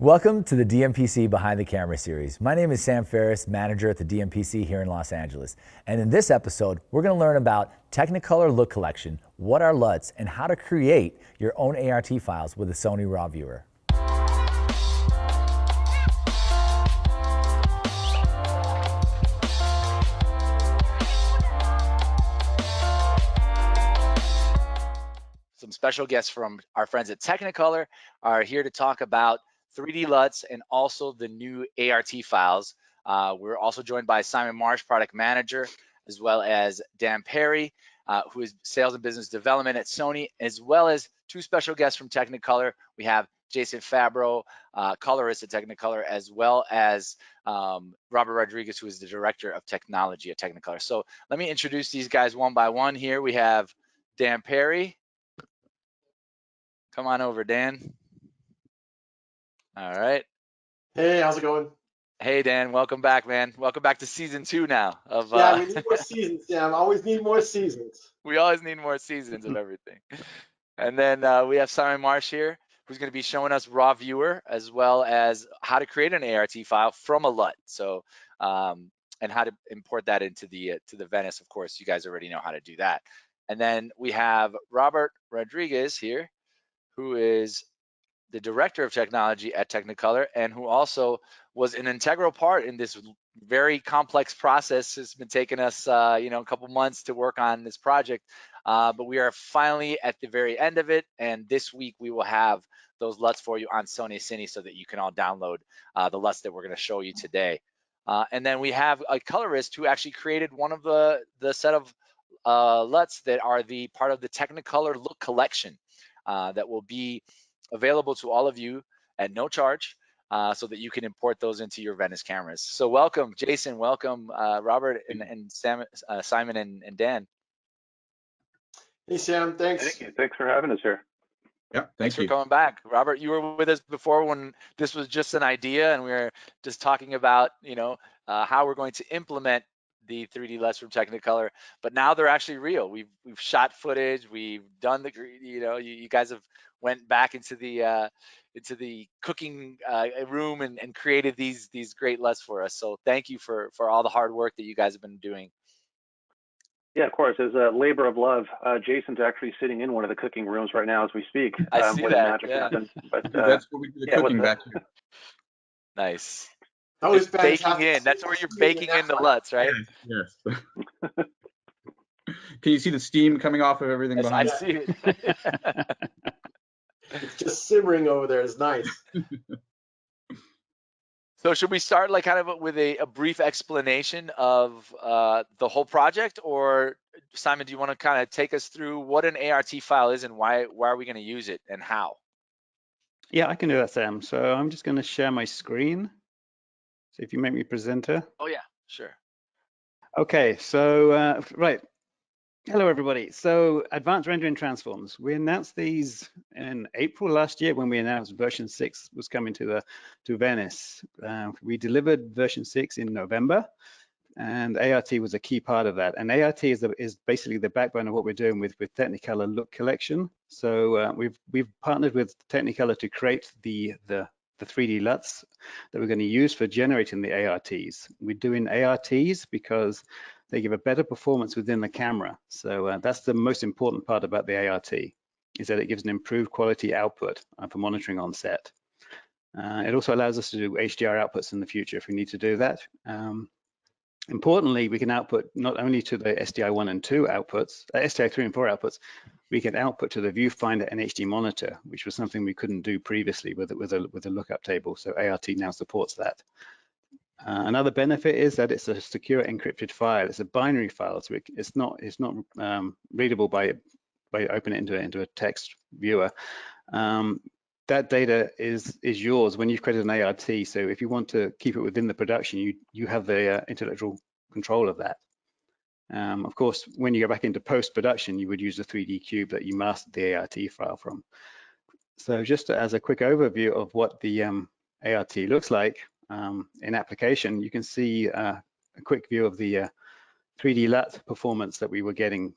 Welcome to the DMPC Behind the Camera series. My name is Sam Ferris, manager at the DMPC here in Los Angeles. And in this episode, we're going to learn about Technicolor look collection, what are LUTs, and how to create your own ART files with a Sony RAW viewer. Some special guests from our friends at Technicolor are here to talk about 3D LUTs and also the new ART files. We're also joined by Simon Marsh, product manager, as well as Dan Perry, who is sales and business development at Sony, as well as two special guests from Technicolor. We have Jason Fabro, colorist at Technicolor, as well as Robert Rodriguez, who is the director of technology at Technicolor. So let me introduce these guys one by one here. We have Dan Perry. Come on over, Dan. All right. Hey, how's it going? Hey, Dan. Welcome back, man. Welcome back to season 2 now. Yeah, we need more seasons, Sam. Always need more seasons. We always need more seasons of everything. And then we have Simon Marsh here, who's going to be showing us RAW Viewer, as well as how to create an ART file from a LUT. So, and how to import that into the to the Venice. Of course, you guys already know how to do that. And then we have Robert Rodriguez here, who is the director of technology at Technicolor, and who also was an integral part in this very complex process. It's been taking us, a couple months to work on this project, but we are finally at the very end of it. And this week we will have those LUTs for you on Sony Cine so that you can all download the LUTs that we're going to show you today. And then we have a colorist who actually created one of the set of LUTs that are the part of the Technicolor look collection that will be available to all of you at no charge, so that you can import those into your Venice cameras. So welcome, Jason. Welcome, Robert and Sam, Simon and Dan. Hey, Sam. Thanks. Thank you. Thanks for having us here. Yeah, Thanks for coming back. Robert, you were with us before when this was just an idea, and we were just talking about, how we're going to implement the 3D LUTs from Technicolor, but now they're actually real. We've shot footage. We've done the, you guys have went back into the cooking room and created these great LUTs for us. So thank you for all the hard work that you guys have been doing. Yeah, of course. As a labor of love, Jason's actually sitting in one of the cooking rooms right now as we speak. I see where that. The magic happens. But that's what we do the cooking back here. Nice. That was baking in. That's where you're baking in the LUTs, right? Yes. Can you see the steam coming off of everything behind? I see it. It's just simmering over there. It's nice. So should we start kind of with a brief explanation of the whole project, or Simon, do you want to kind of take us through what an ART file is and why are we going to use it and how? Yeah, I can do that, Sam. So I'm just going to share my screen. So if you make me presenter. Oh yeah, sure. Okay, so right. Hello, everybody. So advanced rendering transforms. We announced these in April last year when we announced version 6 was coming to Venice. We delivered version 6 in November, and ART was a key part of that. And ART is basically the backbone of what we're doing with Technicolor look collection. So we've partnered with Technicolor to create the 3D LUTs that we're going to use for generating the ARTs. We're doing ARTs because they give a better performance within the camera. So that's the most important part about the ART, is that it gives an improved quality output for monitoring on set. It also allows us to do HDR outputs in the future if we need to do that. Importantly, we can output not only to the SDI1 and 2 outputs, SDI3 and 4 outputs, we can output to the viewfinder and HD monitor, which was something we couldn't do previously with a lookup table. So ART now supports that. Another benefit is that it's a secure encrypted file. It's a binary file, so it's not readable by opening it into a text viewer. That data is yours when you've created an ART. So if you want to keep it within the production, you have the intellectual control of that. Of course, when you go back into post-production, you would use the 3D cube that you mastered the ART file from. So just as a quick overview of what the ART looks like in application, you can see a quick view of the 3D LUT performance that we were getting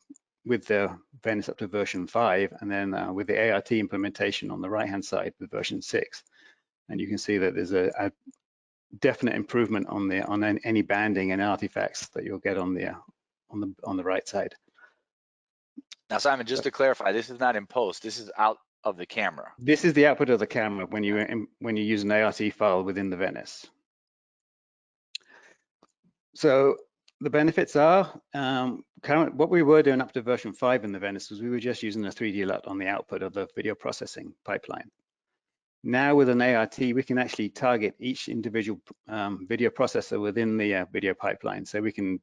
with the Venice up to version 5, and then with the ART implementation on the right-hand side with version 6. And you can see that there's a definite improvement on any banding and artifacts that you'll get on the right side. Now, Simon, just to clarify, this is not in post. This is out of the camera. This is the output of the camera when you use an ART file within the Venice. So the benefits are, what we were doing up to version 5 in the Venice was we were just using a 3D LUT on the output of the video processing pipeline. Now with an ART, we can actually target each individual video processor within the video pipeline. So we can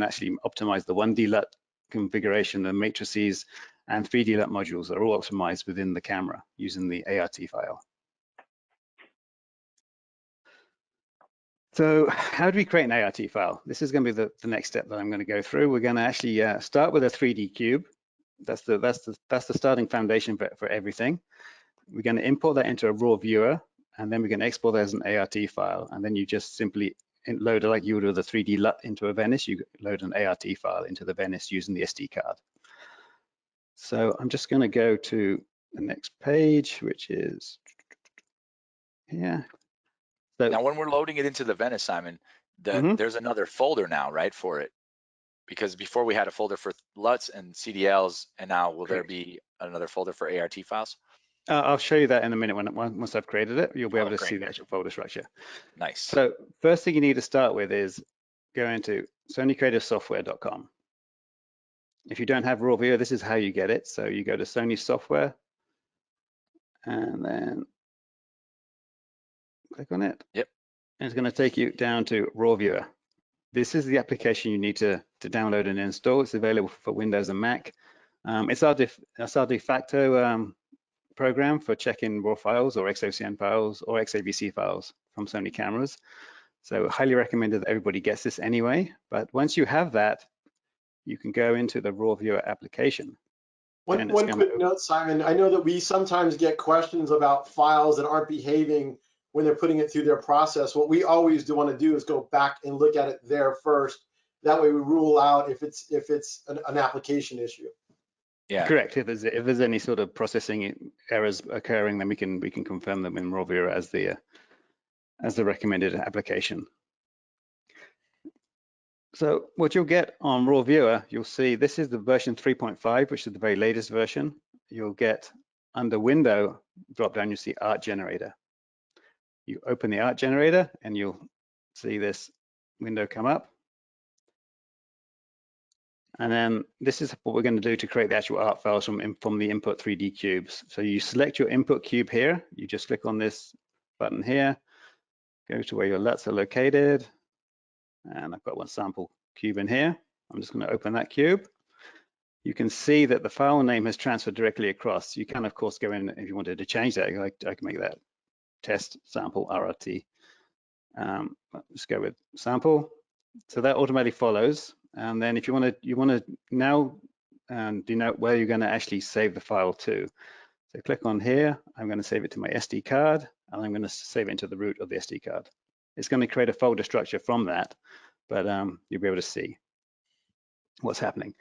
actually optimize the 1D LUT configuration, the matrices and 3D LUT modules are all optimized within the camera using the ART file. So how do we create an ART file? This is going to be the next step that I'm going to go through. We're going to actually start with a 3D cube. That's the starting foundation for everything. We're going to import that into a raw viewer, and then we're going to export that as an ART file. And then you just simply load it like you would with a 3D LUT into a Venice. You load an ART file into the Venice using the SD card. So I'm just going to go to the next page, which is here. So, now, when we're loading it into the Venice, Simon, there's another folder now, right, for it? Because before we had a folder for LUTs and CDLs, and now will there be another folder for ART files? I'll show you that in a minute once I've created it. You'll be able to see the actual folder structure. Nice. So first thing you need to start with is go into sonycreativesoftware.com. If you don't have raw viewer, this is how you get it. So you go to Sony Software and then click on it. Yep. And it's going to take you down to raw viewer. This is the application you need to download and install. It's available for Windows and Mac. It's our de facto program for checking raw files or XOCN files or XAVC files from Sony cameras. So highly recommended that everybody gets this anyway. But once you have that, you can go into the raw viewer application. One quick note, Simon. I know that we sometimes get questions about files that aren't behaving when they're putting it through their process. What we always do want to do is go back and look at it there first. That way we rule out if it's an application issue. Yeah. Correct. If there's any sort of processing errors occurring, then we can confirm them in raw viewer as the recommended application. So what you'll get on raw viewer, you'll see this is the version 3.5, which is the very latest version. You'll get under window drop down, you see art generator. You open the art generator and you'll see this window come up. And then this is what we're going to do to create the actual art files from the input 3D cubes. So you select your input cube here. You just click on this button here, go to where your LUTs are located. And I've got one sample cube in here. I'm just going to open that cube. You can see that the file name has transferred directly across. You can, of course, go in if you wanted to change that. I can make that test sample RRT. Let's go with sample. So that automatically follows. And then if you want to now denote where you're going to actually save the file to. So click on here. I'm going to save it to my SD card, and I'm going to save it into the root of the SD card. It's going to create a folder structure from that, but you'll be able to see what's happening.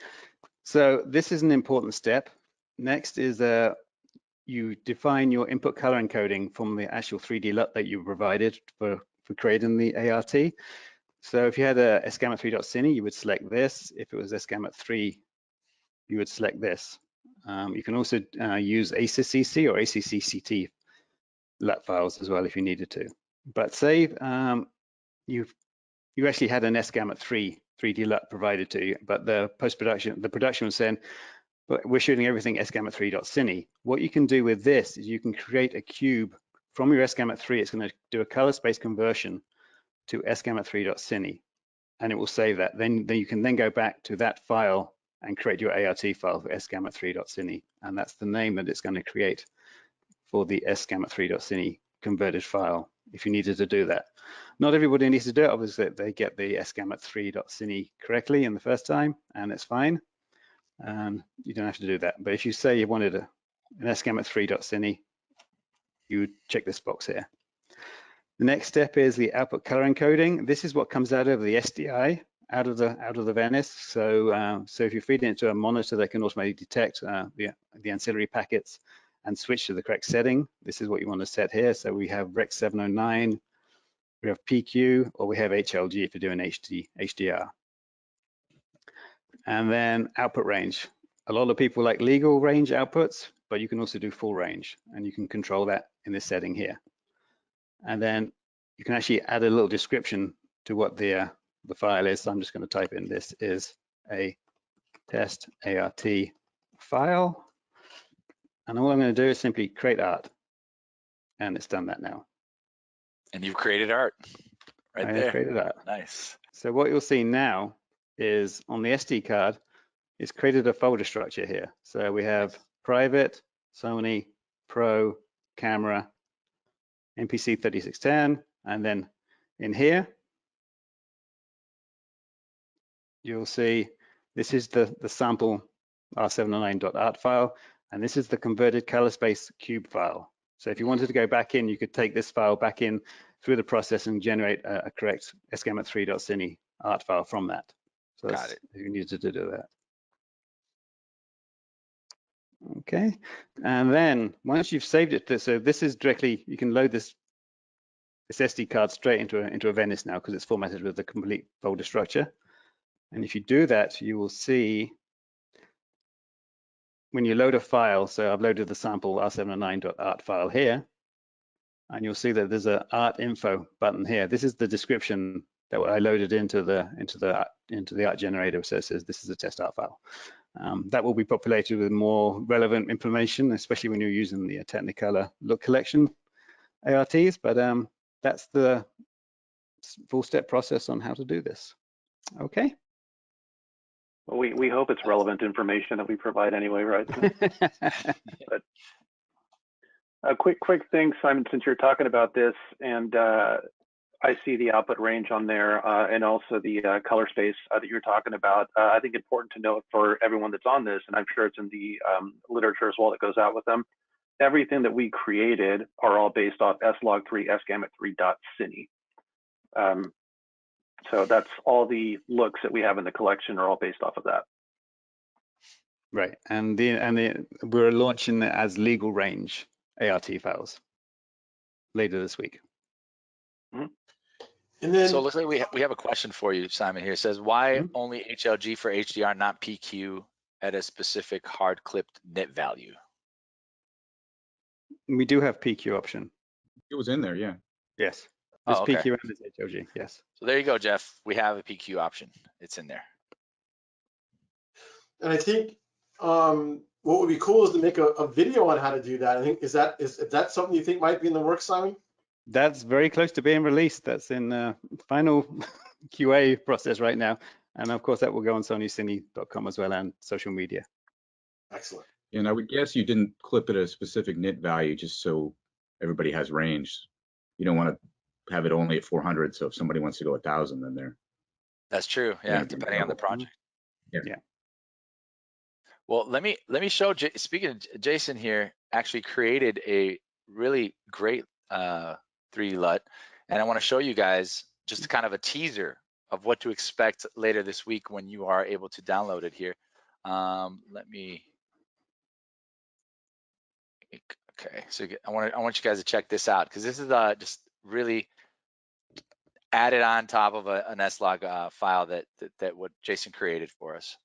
So this is an important step. Next is you define your input color encoding from the actual 3D LUT that you provided for creating the ART. So if you had a sgamut3.cine, you would select this. If it was sgamut3, you would select this. You can also use ACCC or ACCCT LUT files as well if you needed to. But say you actually had an sgamut3 3D LUT provided to you, but the production was saying, but we're shooting everything sgamut3.cine. What you can do with this is you can create a cube from your sgamut3. It's going to do a color space conversion to sgamut3.cine, and it will save that. Then you can then go back to that file and create your ART file for sgamut3.cine, and that's the name that it's going to create for the sgamut3.cine converted file if you needed to do that. Not everybody needs to do it. Obviously, they get the sgamut3.cine correctly in the first time, and it's fine. You don't have to do that. But if you say you wanted an sgamut3.cine, you would check this box here. The next step is the output color encoding. This is what comes out of the SDI, out of the Venice. So if you feed it into a monitor that can automatically detect the ancillary packets and switch to the correct setting, this is what you want to set here. So we have Rec 709, we have PQ, or we have HLG if you're doing HDR. And then output range. A lot of people like legal range outputs, but you can also do full range, and you can control that in this setting here. And then you can actually add a little description to what the file is. So I'm just going to type in, this is a test ART file. And all I'm going to do is simply create art. And it's done that now. And you've created art right there. I created art. Nice. So what you'll see now is on the SD card, it's created a folder structure here. So we have private, Sony, Pro, Camera, MPC 3610, and then in here, you'll see this is the sample r709.art file, and this is the converted color space cube file. So if you wanted to go back in, you could take this file back in through the process and generate a correct sgamut3.cine art file from that. So Got it. You needed to do that. Okay, and then once you've saved it, so this is directly, you can load this SD card straight into a VENICE now because it's formatted with the complete folder structure. And if you do that, you will see when you load a file, so I've loaded the sample r709.art file here, and you'll see that there's a art info button here. This is the description that I loaded into the art generator. So it says this is a test art file. That will be populated with more relevant information, especially when you're using the Technicolor look collection ARTs, but that's the full step process on how to do this. Okay. Well, we hope it's relevant information that we provide anyway, right? But a quick thing, Simon, since you're talking about this, and I see the output range on there, and also the color space that you're talking about. I think important to note for everyone that's on this, and I'm sure it's in the literature as well that goes out with them, everything that we created are all based off slog3 sgamut3.cine. So that's all the looks that we have in the collection are all based off of that. Right, and we're launching it as legal range ART files later this week. Mm-hmm. And then, so it looks like we have a question for you, Simon. Here it says, why only HLG for HDR, not PQ at a specific hard clipped nit value? We do have PQ option. It was in there, yeah. Yes. This Oh, okay. PQ and this HLG, yes. So there you go, Jeff. We have a PQ option. It's in there. and I think what would be cool is to make a video on how to do that. I think is that something you think might be in the works, Simon? That's very close to being released. That's in final QA process right now. And of course, that will go on sonyscine.com as well and social media. Excellent. And I would guess you didn't clip it at a specific nit value just so everybody has range. You don't want to have it only at 400. So if somebody wants to go 1,000, then they're. That's true. Yeah, depending on the project. Yeah. Well, let me show. Speaking of Jason here, actually created a really great 3D LUT, and I want to show you guys just kind of a teaser of what to expect later this week when you are able to download it here. Let me. Okay, so I want you guys to check this out because this is just really added on top of an slog file that what Jason created for us.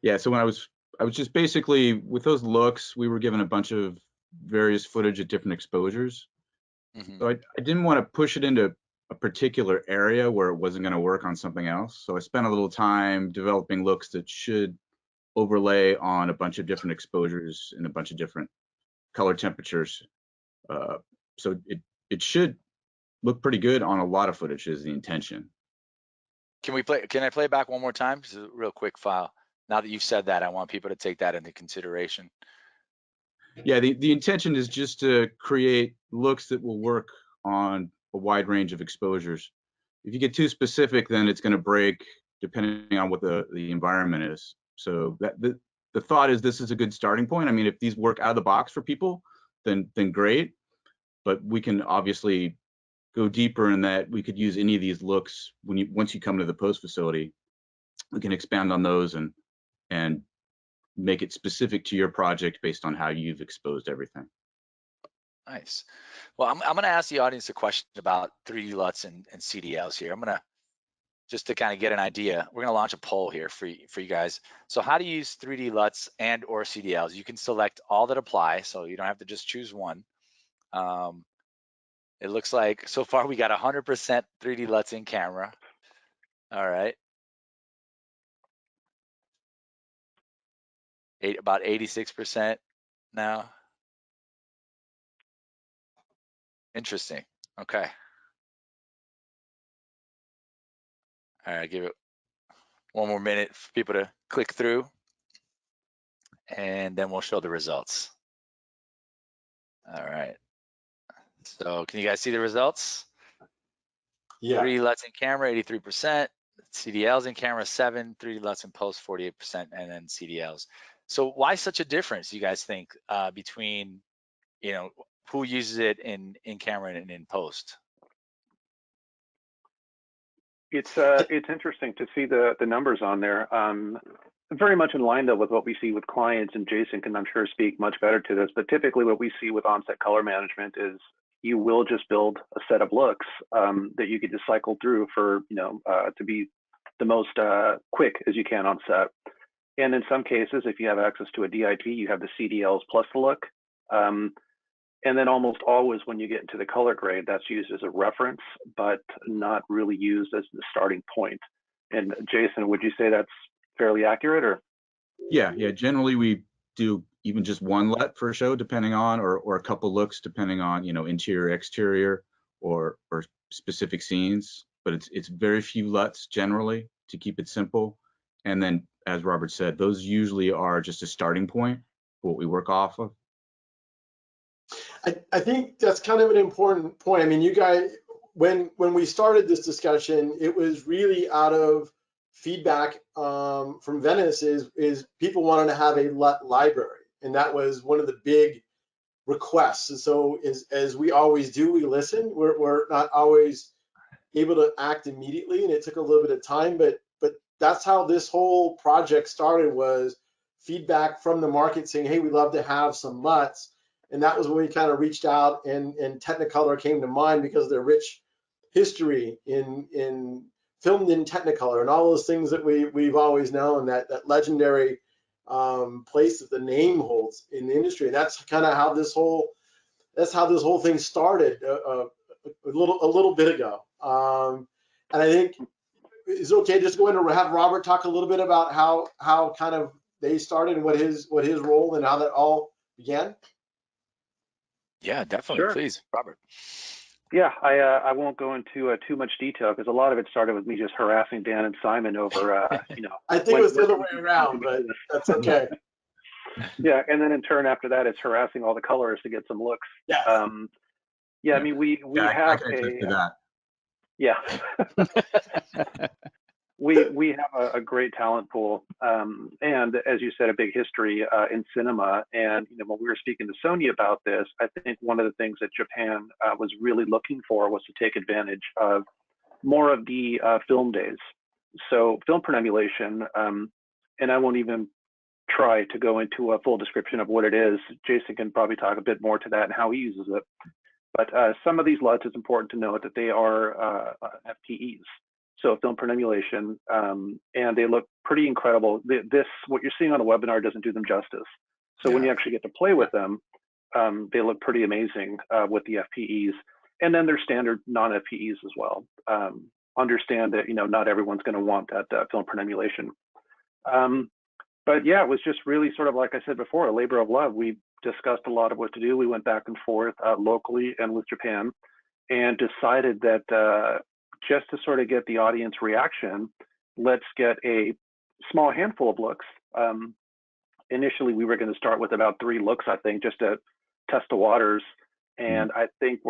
Yeah, so when I was just basically with those looks, we were given a bunch of various footage at different exposures. So I didn't want to push it into a particular area where it wasn't going to work on something else. So I spent a little time developing looks that should overlay on a bunch of different exposures and a bunch of different color temperatures. So it should look pretty good on a lot of footage is the intention. Can I play it back one more time? Just a real quick file. Now that you've said that, I want people to take that into consideration. Yeah, the intention is just to create looks that will work on a wide range of exposures. If you get too specific, then it's going to break depending on what the environment is. So the thought is this is a good starting point. I mean, if these work out of the box for people, then great. But we can obviously go deeper in that. We could use any of these looks once you come to the post facility. We can expand on those and make it specific to your project based on how you've exposed everything. Nice. Well, I'm going to ask the audience a question about 3D LUTs and CDLs here. I'm going to, just to kind of get an idea, we're going to launch a poll here for you guys. So how to use 3D LUTs and or CDLs. You can select all that apply, so you don't have to just choose one. It looks like so far we got 100% 3D LUTs in camera. All right. About 86% now. Interesting. Okay. All right, give it one more minute for people to click through, and then we'll show the results. All right. So can you guys see the results? Yeah. 3D LUTs in camera, 83%. CDLs in camera, 7. 3D LUTs in post, 48%, and then CDLs. So why such a difference, you guys think, between, you know, who uses it in camera and in post? It's interesting to see the numbers on there. Very much in line though with what we see with clients, and Jason can, I'm sure, speak much better to this. But typically, what we see with on-set color management is you will just build a set of looks that you could just cycle through for, you know, to be the most quick as you can on set. And in some cases, if you have access to a DIT, you have the CDLs plus the look. And then almost always when you get into the color grade, that's used as a reference, but not really used as the starting point. And Jason, would you say that's fairly accurate, or? Yeah, generally we do even just one LUT for a show, depending on, or a couple looks, depending on, you know, interior, exterior, or specific scenes. But it's very few LUTs generally, to keep it simple. And then, as Robert said, those usually are just a starting point for what we work off of. I think that's kind of an important point. I mean, you guys, when we started this discussion, it was really out of feedback from Venice is people wanted to have a LUT library, and that was one of the big requests. And so as we always do, we listen. We're not always able to act immediately, and it took a little bit of time, but that's how this whole project started, was feedback from the market saying, hey, we'd love to have some LUTs. And that was when we kind of reached out, and Technicolor came to mind because of their rich history in filmed in Technicolor and all those things that we've always known, that legendary place that the name holds in the industry. And that's kind of how this whole thing started a little bit ago. And I think it's okay just go in and have Robert talk a little bit about how kind of they started and what his role and how that all began. Yeah, definitely. Sure. Please, Robert. Yeah, I won't go into too much detail because a lot of it started with me just harassing Dan and Simon over, you know. I think it was the other way around, but that's okay. Yeah, and then in turn after that, it's harassing all the colorists to get some looks. Yes. Yeah, I mean, we have that. Yeah. We have a great talent pool, and as you said, a big history in cinema. And you know, when we were speaking to Sony about this, I think one of the things that Japan was really looking for was to take advantage of more of the film days. So film per emulation, and I won't even try to go into a full description of what it is. Jason can probably talk a bit more to that and how he uses it. But some of these LUTs, it's important to note that they are FPEs. So film per emulation, and they look pretty incredible. What you're seeing on the webinar doesn't do them justice. So when you actually get to play with them, they look pretty amazing with the FPEs. And then there's standard non-FPEs as well. Understand that, you know, not everyone's going to want that film per emulation. But yeah, it was just really sort of, like I said before, a labor of love. We discussed a lot of what to do. We went back and forth locally and with Japan, and decided that just to sort of get the audience reaction, let's get a small handful of looks. Initially, we were going to start with about 3 looks, I think, just to test the waters. And I think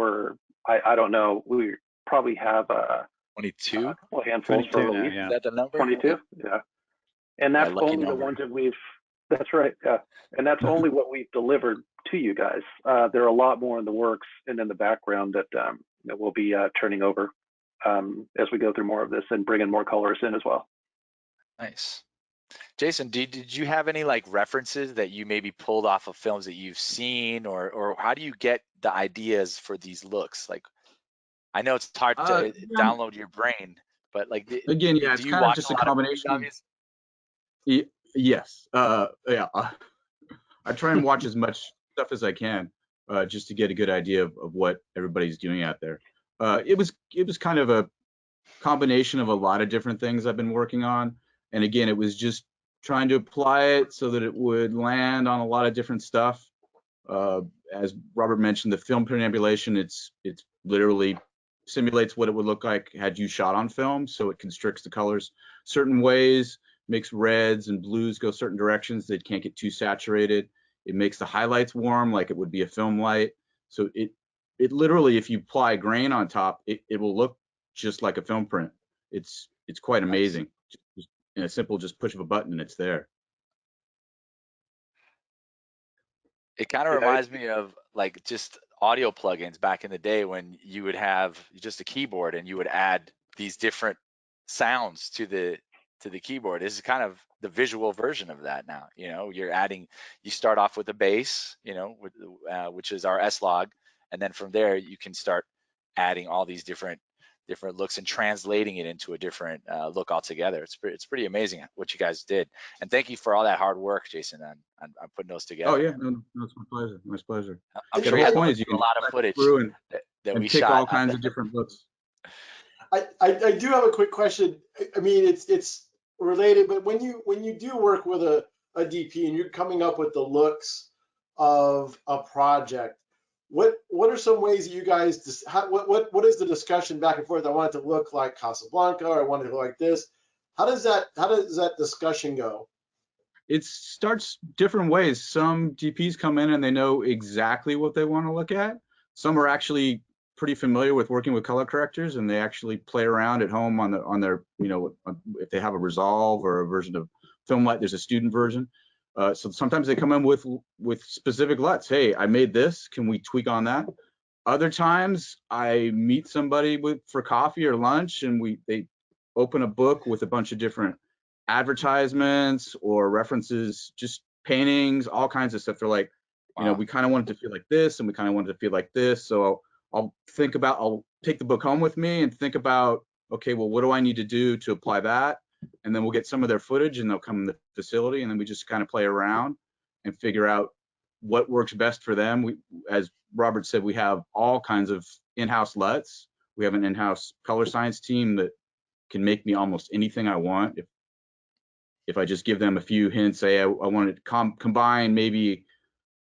I don't know, we probably have 22? a couple handfuls for release. Yeah. Is that the number? 22, yeah. And that's lucky only number. the ones that we've That's right. Yeah, and that's only what we've delivered to you guys. There are a lot more in the works and in the background that we'll be turning over as we go through more of this and bring in more colors in as well. Nice. Jason, did you have any like references that you maybe pulled off of films that you've seen, or how do you get the ideas for these looks? Like, I know it's hard to Yeah, download your brain, but like, again, yeah, do it's you kind of watch just a a lot of movies, combination of, obviously? yes, yeah. I try and watch as much stuff as I can, just to get a good idea of what everybody's doing out there. It was kind of a combination of a lot of different things I've been working on, and again, it was just trying to apply it so that it would land on a lot of different stuff. As Robert mentioned, the film perambulation, it's literally simulates what it would look like had you shot on film, so it constricts the colors certain ways, makes reds and blues go certain directions that can't get too saturated. It makes the highlights warm like it would be a film light. So it literally, if you apply grain on top, it will look just like a film print. It's quite amazing. Just in a simple just push of a button and it's there. It kind of Yeah, reminds me of like just audio plugins back in the day when you would have just a keyboard and you would add these different sounds to the keyboard. This is kind of the visual version of that now. You know, you start off with a bass, you know, which is our S log, and then from there you can start adding all these different looks and translating it into a different look altogether. It's pretty amazing what you guys did, and thank you for all that hard work, Jason, on putting those Oh together. yeah, no, it's my pleasure. My pleasure. I'm And sure The you whole had to point look is you through a can lot of click footage through that we and pick shot all kinds of different looks. I do have a quick question. I mean, it's related, but when you do work with a DP and you're coming up with the looks of a project, what are some ways that you guys what is the discussion back and forth? I want it to look like Casablanca, or I want it to look like this. How does that discussion go? It starts different ways. Some DPs come in and they know exactly what they want to look at. Some are actually pretty familiar with working with color correctors, and they actually play around at home on their, you know, if they have a Resolve or a version of Filmlight. There's a student version. So sometimes they come in with specific LUTs. Hey, I made this. Can we tweak on that? Other times I meet somebody for coffee or lunch, and they open a book with a bunch of different advertisements or references, just paintings, all kinds of stuff. They're like, you know, we kind of want it to feel like this, and we kind of want it to feel like this. So I'll take the book home with me and think about, okay, well, what do I need to do to apply that? And then we'll get some of their footage, and they'll come in the facility, and then we just kind of play around and figure out what works best for them. As Robert said, we have all kinds of in-house LUTs. We have an in-house color science team that can make me almost anything I want. If I just give them a few hints, say I want to combine maybe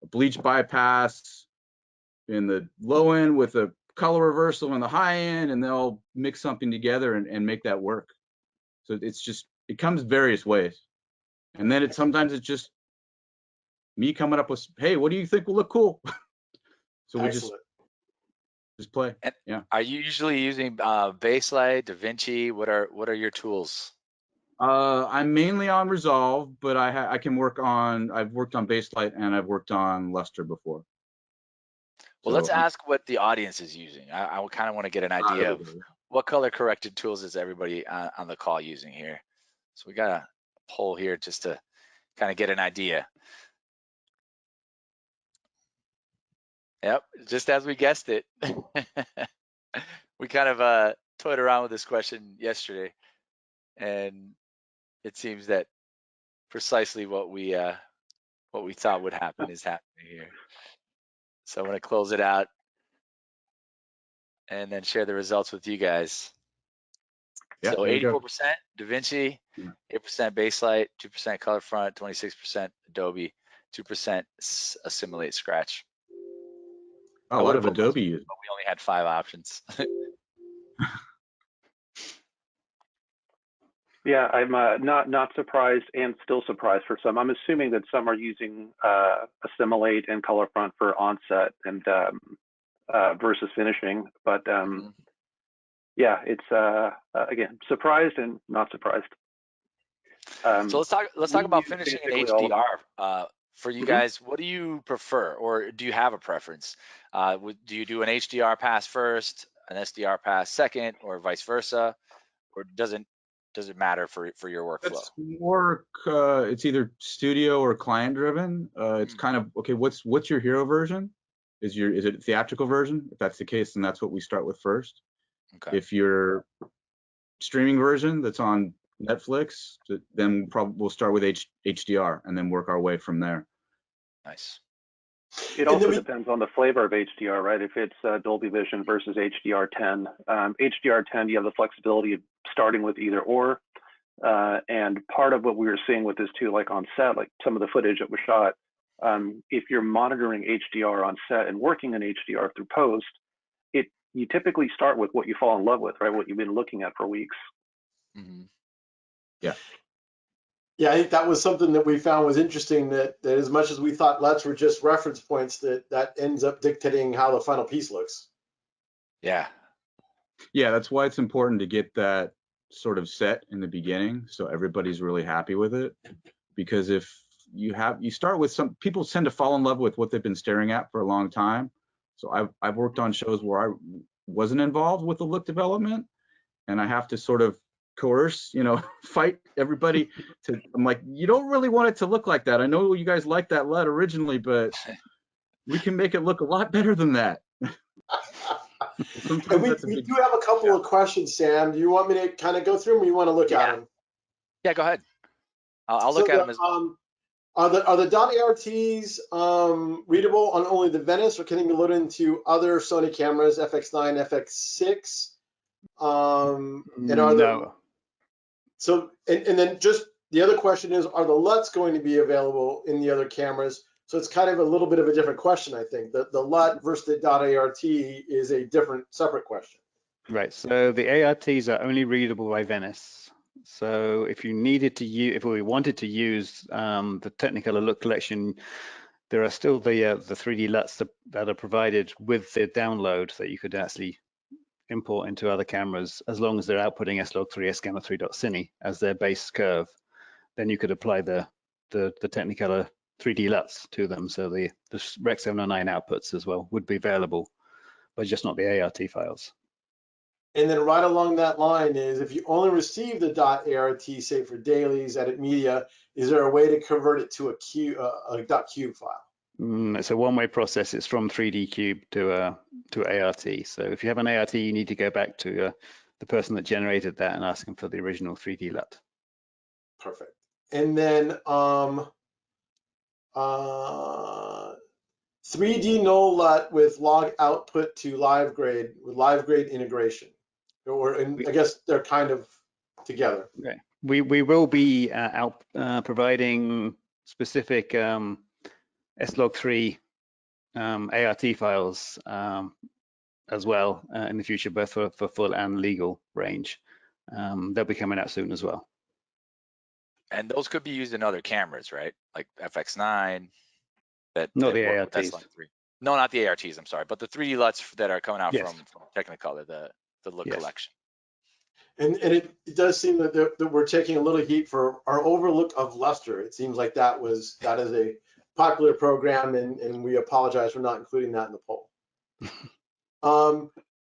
a bleach bypass in the low end with a color reversal in the high end, and they'll mix something together and make that work. So it comes various ways. And then sometimes it's just me coming up with, hey, what do you think will look cool? So we just play. And yeah. are you usually using Baselight, DaVinci? What are your tools? I'm mainly on Resolve, but I've worked on Baselight and I've worked on Luster before. Well, let's ask what the audience is using. I kind of want to get an idea of what color corrected tools is everybody on the call using here. So we got a poll here just to kind of get an idea. Yep, just as we guessed it. We kind of toyed around with this question yesterday, and it seems that precisely what we thought would happen is happening here. So I'm going to close it out and then share the results with you guys. Yeah, So 84% DaVinci, 8% Baselight, 2% ColorFront, 26% Adobe, 2% Assimilate Scratch. Oh, what of Adobe use? But we only had 5 options. Yeah, I'm not surprised and still surprised for some. I'm assuming that some are using Assimilate and ColorFront for onset and versus finishing. But yeah, it's again, surprised and not surprised. So let's talk about use finishing in basically all of them. HDR. For you Mhm. guys, what do you prefer, or do you have a preference? Do you do an HDR pass first, an SDR pass second, or vice versa, or does it matter for your workflow? That's more, it's either studio or client driven. It's kind of, okay, what's your hero version? Is it a theatrical version? If that's the case, then that's what we start with first. Okay. If your streaming version that's on Netflix, then we'll start with HDR and then work our way from there. Nice. It also depends on the flavor of HDR, right? If it's Dolby Vision versus HDR10, HDR10, you have the flexibility of starting with either or. And part of what we were seeing with this too, like on set, like some of the footage that was shot, if you're monitoring HDR on set and working in HDR through post, you typically start with what you fall in love with, right? What you've been looking at for weeks. Mm-hmm. Yeah. Yeah, I think that was something that we found was interesting, that as much as we thought LUTs were just reference points, that ends up dictating how the final piece looks. Yeah. Yeah, that's why it's important to get that sort of set in the beginning so everybody's really happy with it. Because if you start with some people tend to fall in love with what they've been staring at for a long time. So I've worked on shows where I wasn't involved with the look development, and I have to sort of coerce, fight everybody I'm like, you don't really want it to look like that. I know you guys liked that LUT originally, but we can make it look a lot better than that. Sometimes that's a we big do have a couple of questions, Sam. Do you want me to kind of go through them, or you want to look at them? Yeah, go ahead. I'll look at them as Are the .arts readable on only the Venice, or can they be loaded into other Sony cameras, FX9, FX6? And are No. and then just the other question is, are the LUTs going to be available in the other cameras? So it's kind of a little bit of a different question, I think. The LUT versus the .art is a different, separate question. Right. So the ARTs are only readable by Venice. So if you needed to use, if we wanted to use the Technicolor Look collection, there are still the 3D LUTs that are provided with the download that you could actually import into other cameras, as long as they're outputting S-Log3, S-Gamma3.Cine as their base curve. Then you could apply the Technicolor 3D LUTs to them. So the Rec 709 outputs as well would be available, but just not the ART files. And then right along that line is, if you only receive the .art, say for dailies, edit media, is there a way to convert it to a .cube file? It's a one-way process. It's from 3D Cube to ART. So if you have an ART, you need to go back to the person that generated that and ask them for the original 3D LUT. Perfect. And then 3D null LUT with log output to live grade with live grade integration, and I guess they're kind of together. Okay. We will be providing specific S-Log3 ART files as well in the future, both for full and legal range. They'll be coming out soon as well. And those could be used in other cameras, right? Like FX9. Not the ARTs. No, not the ARTs. I'm sorry, but the 3D LUTs that are coming out Yes. from Technicolor, the Look collection. And it does seem that we're taking a little heat for our overlook of luster. It seems like that is a popular program, and we apologize for not including that in the poll.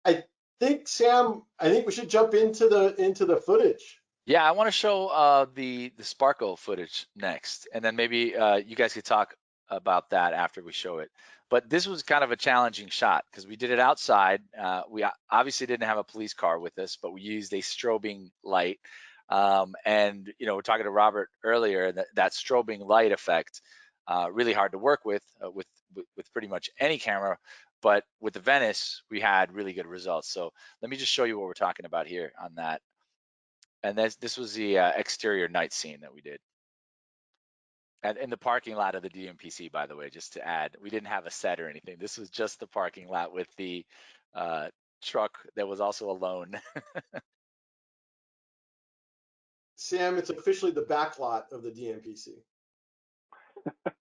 I think, Sam, we should jump into the footage. Yeah, I want to show the Sparkle footage next, and then maybe you guys could talk about that after we show it. But this was kind of a challenging shot because we did it outside. We obviously didn't have a police car with us, but we used a strobing light. And we're talking to Robert earlier, that strobing light effect, really hard to work with pretty much any camera. But with the Venice, we had really good results. So let me just show you what we're talking about here on that. And this was the exterior night scene that we did. And in the parking lot of the DMPC, by the way, just to add, we didn't have a set or anything. This was just the parking lot with the truck that was also alone. Sam, it's officially the back lot of the DMPC.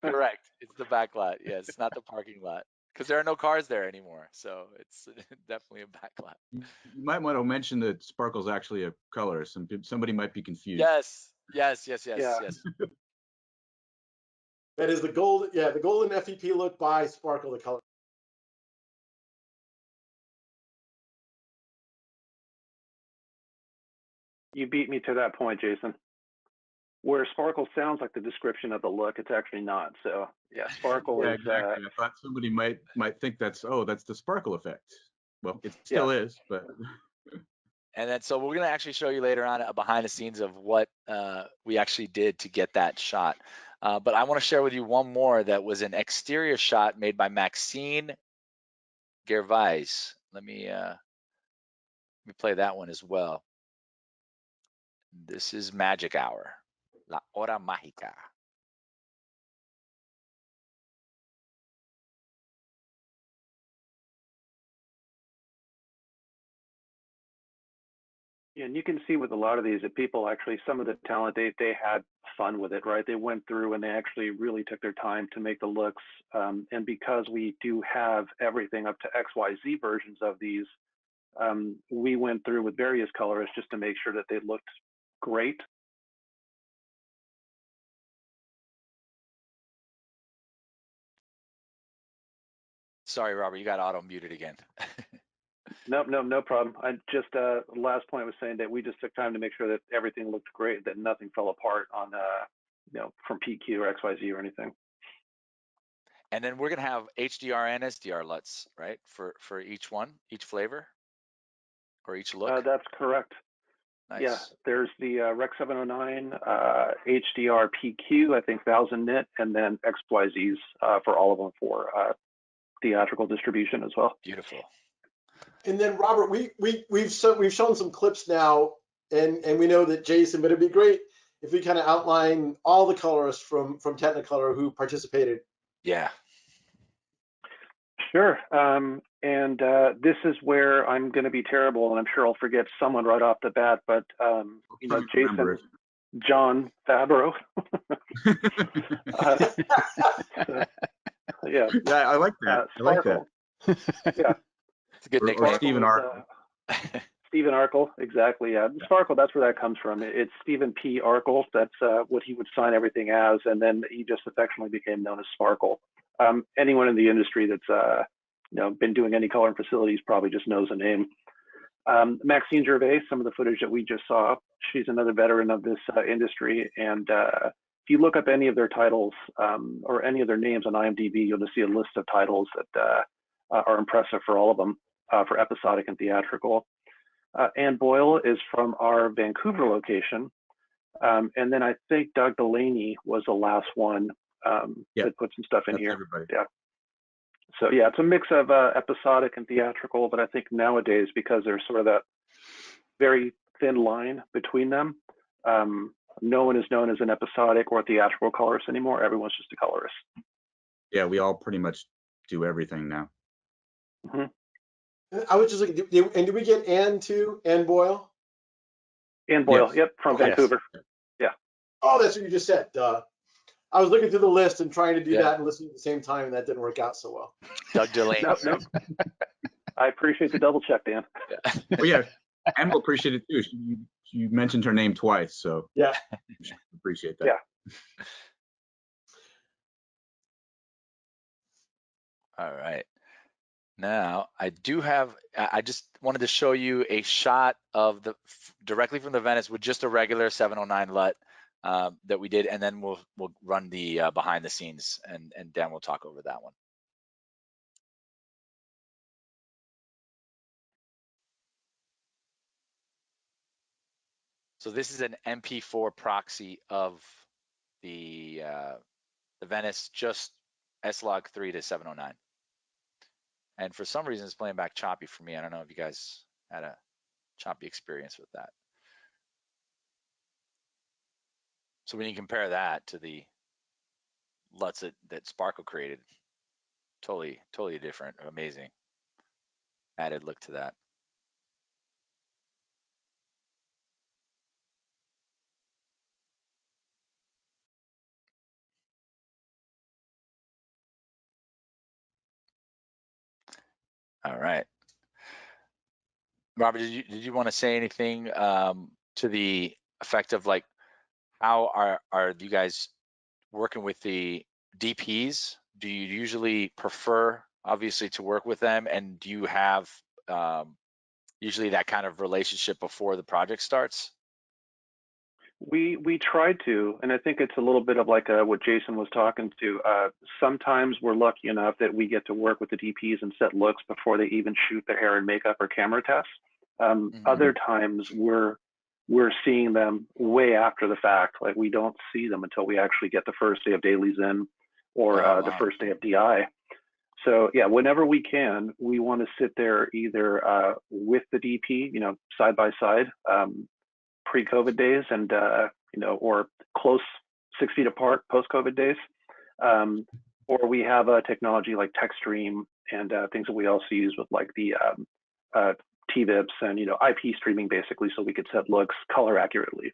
Correct. It's the back lot. Yes, it's not the parking lot, because there are no cars there anymore. So it's definitely a back lot. You might want to mention that Sparkle's actually a color. Somebody might be confused. Yes. Yes. Yeah. That is the gold. Yeah, the golden FEP look by Sparkle the color. You beat me to that point, Jason. Where Sparkle sounds like the description of the look, it's actually not. So yeah, Sparkle Yeah, is. exactly. I thought somebody might think that's the sparkle effect. Well, it still is, but. And then, so we're going to actually show you later on behind the scenes of what we actually did to get that shot. But I want to share with you one more that was an exterior shot made by Maxine Gervais. Let me play that one as well. This is Magic Hour, La Hora Mágica. And you can see with a lot of these that people actually, some of the talent, they had fun with it, right? They went through and they actually really took their time to make the looks. And because we do have everything up to XYZ versions of these, we went through with various colorists just to make sure that they looked great. Sorry, Robert, you got auto muted again. No problem. I just last point was saying that we just took time to make sure that everything looked great, that nothing fell apart on from PQ or XYZ or anything. And then we're gonna have HDR and SDR LUTs, right? For each one, each flavor, or each look. That's correct. Nice. Yeah, there's the Rec 709 HDR PQ, I think 1000 nit, and then XYZs for all of them for theatrical distribution as well. Beautiful. And then Robert, we've shown some clips now, and we know that Jason, but it'd be great if we kind of outline all the colorists from Technicolor who participated. Yeah. Sure. And this is where I'm going to be terrible, and I'm sure I'll forget someone right off the bat. But Jason, John Fabro. Yeah, I like that. I like that. Yeah, it's a good nickname. Or Stephen Arkle. Stephen Arkle, exactly. Yeah, Sparkle. That's where that comes from. It's Stephen P. Arkle. That's what he would sign everything as, and then he just affectionately became known as Sparkle. Anyone in the industry that's been doing any coloring facilities probably just knows the name. Maxine Gervais, some of the footage that we just saw, she's another veteran of this industry, and if you look up any of their titles or any of their names on IMDb, you'll just see a list of titles that are impressive for all of them, for episodic and theatrical. Ann Boyle is from our Vancouver location, and then I think Doug Delaney was the last one that put some stuff in here. Everybody. Yeah. So yeah, it's a mix of episodic and theatrical, but I think nowadays, because there's sort of that very thin line between them, no one is known as an episodic or theatrical colorist anymore. Everyone's just a colorist. Yeah, we all pretty much do everything now. Mm-hmm. I was just looking, and did we get Ann too? Ann Boyle? Ann Boyle, yes. Yep, from Vancouver. Yes. Yeah. Oh, that's what you just said. I was looking through the list and trying to do that and listening at the same time, and that didn't work out so well. Doug Delaney. Nope. I appreciate the double check, Dan. Well, yeah, Ann will appreciate it too. You mentioned her name twice, so yeah, appreciate that. Yeah. All right. Now I just wanted to show you a shot of directly from the Venice with just a regular 709 LUT that we did, and then we'll run the behind the scenes, and Dan will talk over that one. So this is an MP4 proxy of the Venice, just S-Log 3 to 709. And for some reason, it's playing back choppy for me. I don't know if you guys had a choppy experience with that. So when you compare that to the LUTs that Sparkle created, totally different, amazing added look to that. All right. Robert, did you want to say anything to the effect of like how are you guys working with the DPs? Do you usually prefer, obviously, to work with them, and do you have usually that kind of relationship before the project starts? We try to, and I think it's a little bit of like what Jason was talking to. Sometimes we're lucky enough that we get to work with the DPs and set looks before they even shoot their hair and makeup or camera tests. Other times we're seeing them way after the fact. Like we don't see them until we actually get the first day of dailies in, or the first day of DI. So yeah, whenever we can, we want to sit there either with the DP, you know, side by side. Pre-COVID days and you know, or close 6 feet apart post-COVID days, or we have a technology like TechStream and things that we also use with like the TVIPs and, you know, IP streaming basically, so we could set looks color accurately.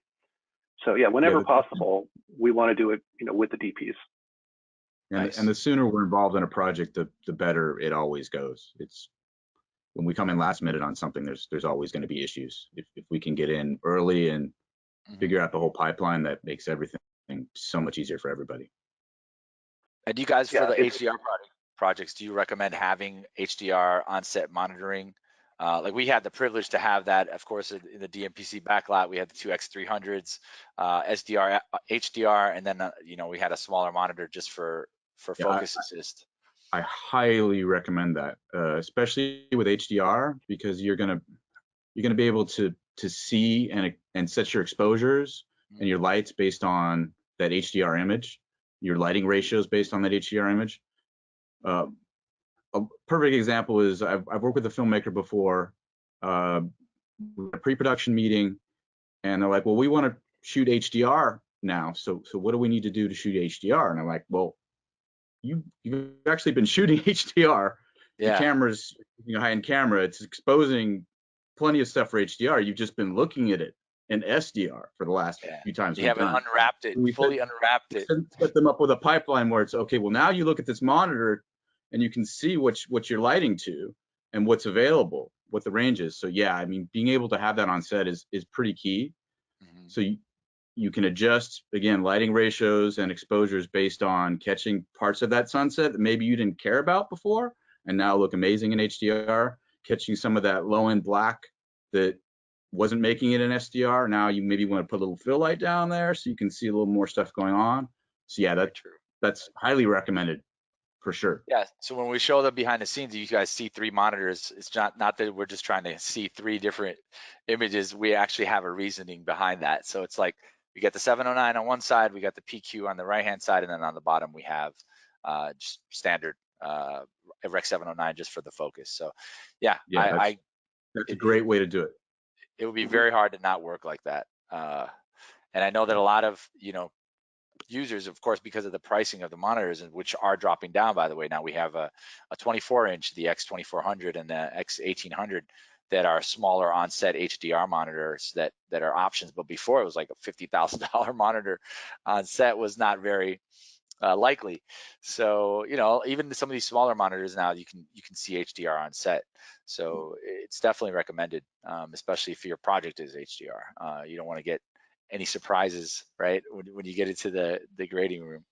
So yeah, whenever possible, we want to do it, you know, with the DPs. And, Nice. and the sooner we're involved in a project, the better it always goes. It's when we come in last minute on something, there's always going to be issues. If we can get in early and figure out the whole pipeline, that makes everything so much easier for everybody. And you guys, for the HDR projects, do you recommend having HDR on-set monitoring? Like we had the privilege to have that, of course, in the DMPC backlot. We had the two X300s, SDR, HDR, and then you know, we had a smaller monitor just for focus assist. I highly recommend that, especially with HDR, because you're gonna be able to see and set your exposures and your lights based on that HDR image, your lighting ratios based on that HDR image. A perfect example is I've worked with a filmmaker before, a pre-production meeting, and they're like, well, we want to shoot HDR now, so what do we need to do to shoot HDR? And I'm like, well, you've actually been shooting HDR. Yeah. The camera's, you know, high-end camera, it's exposing plenty of stuff for HDR. You've just been looking at it in SDR for the last few times. You haven't unwrapped it, fully unwrapped it. Set them up with a pipeline where it's okay. Well, now you look at this monitor and you can see what you're lighting to and what's available, what the range is. So yeah, I mean, being able to have that on set is pretty key. So you can adjust, again, lighting ratios and exposures based on catching parts of that sunset that maybe you didn't care about before and now look amazing in HDR, catching some of that low-end black that wasn't making it in SDR. Now you maybe want to put a little fill light down there so you can see a little more stuff going on. So yeah, that's highly recommended for sure. Yeah, so when we show the behind the scenes, you guys see 3 monitors. It's not that we're just trying to see 3 different images. We actually have a reasoning behind that. So it's like we got the 709 on one side, we got the PQ on the right-hand side, and then on the bottom we have just standard Rec 709 just for the focus. So yeah, that's a great way to do it. It would be very hard to not work like that. And I know that a lot of, you know, users, of course, because of the pricing of the monitors, and which are dropping down, by the way. Now we have a 24-inch, the X2400 and the X1800 that are smaller on-set HDR monitors that are options. But before, it was like a $50,000 monitor on set was not very likely. So, you know, even some of these smaller monitors now, you can see HDR on set. So it's definitely recommended, especially if your project is HDR. You don't want to get any surprises, right, when you get into the grading room.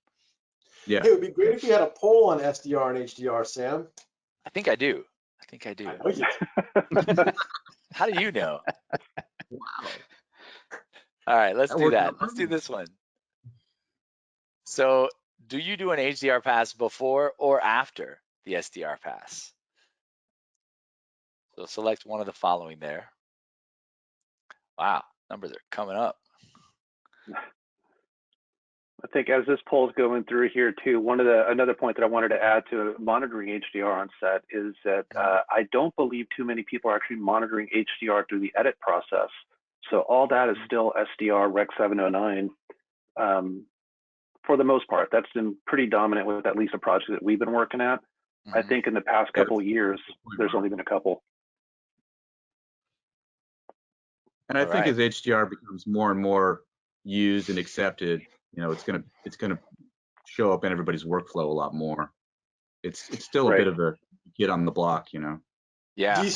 Yeah, it would be great if you had a poll on SDR and HDR, Sam. I think I do. I know you do. How do you know? Wow. All right, let's do that. Let's do this one. So, do you do an HDR pass before or after the SDR pass? So select one of the following there. Wow, numbers are coming up. I think as this poll is going through here too, another point that I wanted to add to monitoring HDR on set is that I don't believe too many people are actually monitoring HDR through the edit process. So all that is still SDR Rec 709 for the most part. That's been pretty dominant with at least a project that we've been working at. I think in the past couple of years, there's only been a couple. And I think as HDR becomes more and more used and accepted, you know, it's gonna show up in everybody's workflow a lot more. It's still a bit of a kid on the block, you know. Yeah. Do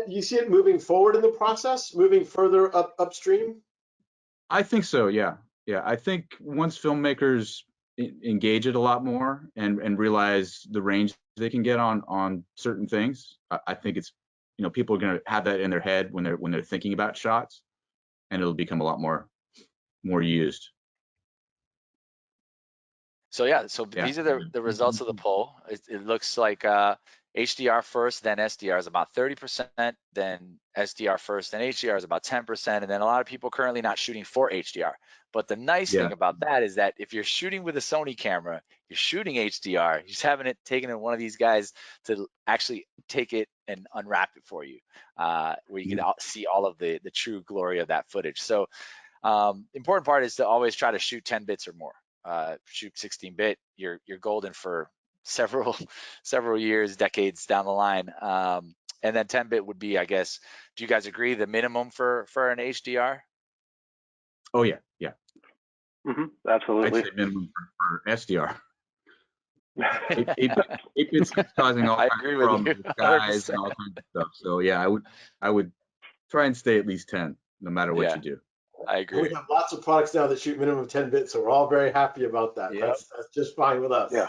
you see it moving forward in the process, moving further upstream? I think so, yeah. Yeah, I think once filmmakers engage it a lot more and realize the range they can get on certain things, I think it's, you know, people are going to have that in their head when they're thinking about shots, and it'll become a lot more used. So yeah, so these are the results of the poll. It looks like HDR first, then SDR is about 30%, then SDR first, then HDR is about 10%, and then a lot of people currently not shooting for HDR. But the nice thing about that is that if you're shooting with a Sony camera, you're shooting HDR, you just haven't taken in one of these guys to actually take it and unwrap it for you, where you can see all of the true glory of that footage. So important part is to always try to shoot 10 bits or more. Shoot 16-bit, you're golden for several years, decades down the line. And then 10-bit would be, I guess, do you guys agree, the minimum for an HDR? Oh yeah, yeah. Absolutely. I'd say minimum for SDR. 8 bits is causing all kinds of problems with guys and all kinds of stuff. So yeah, I would try and stay at least 10, no matter what you do. I agree. We have lots of products now that shoot minimum 10 bits, so we're all very happy about that. Yep. That's just fine with us. Yeah.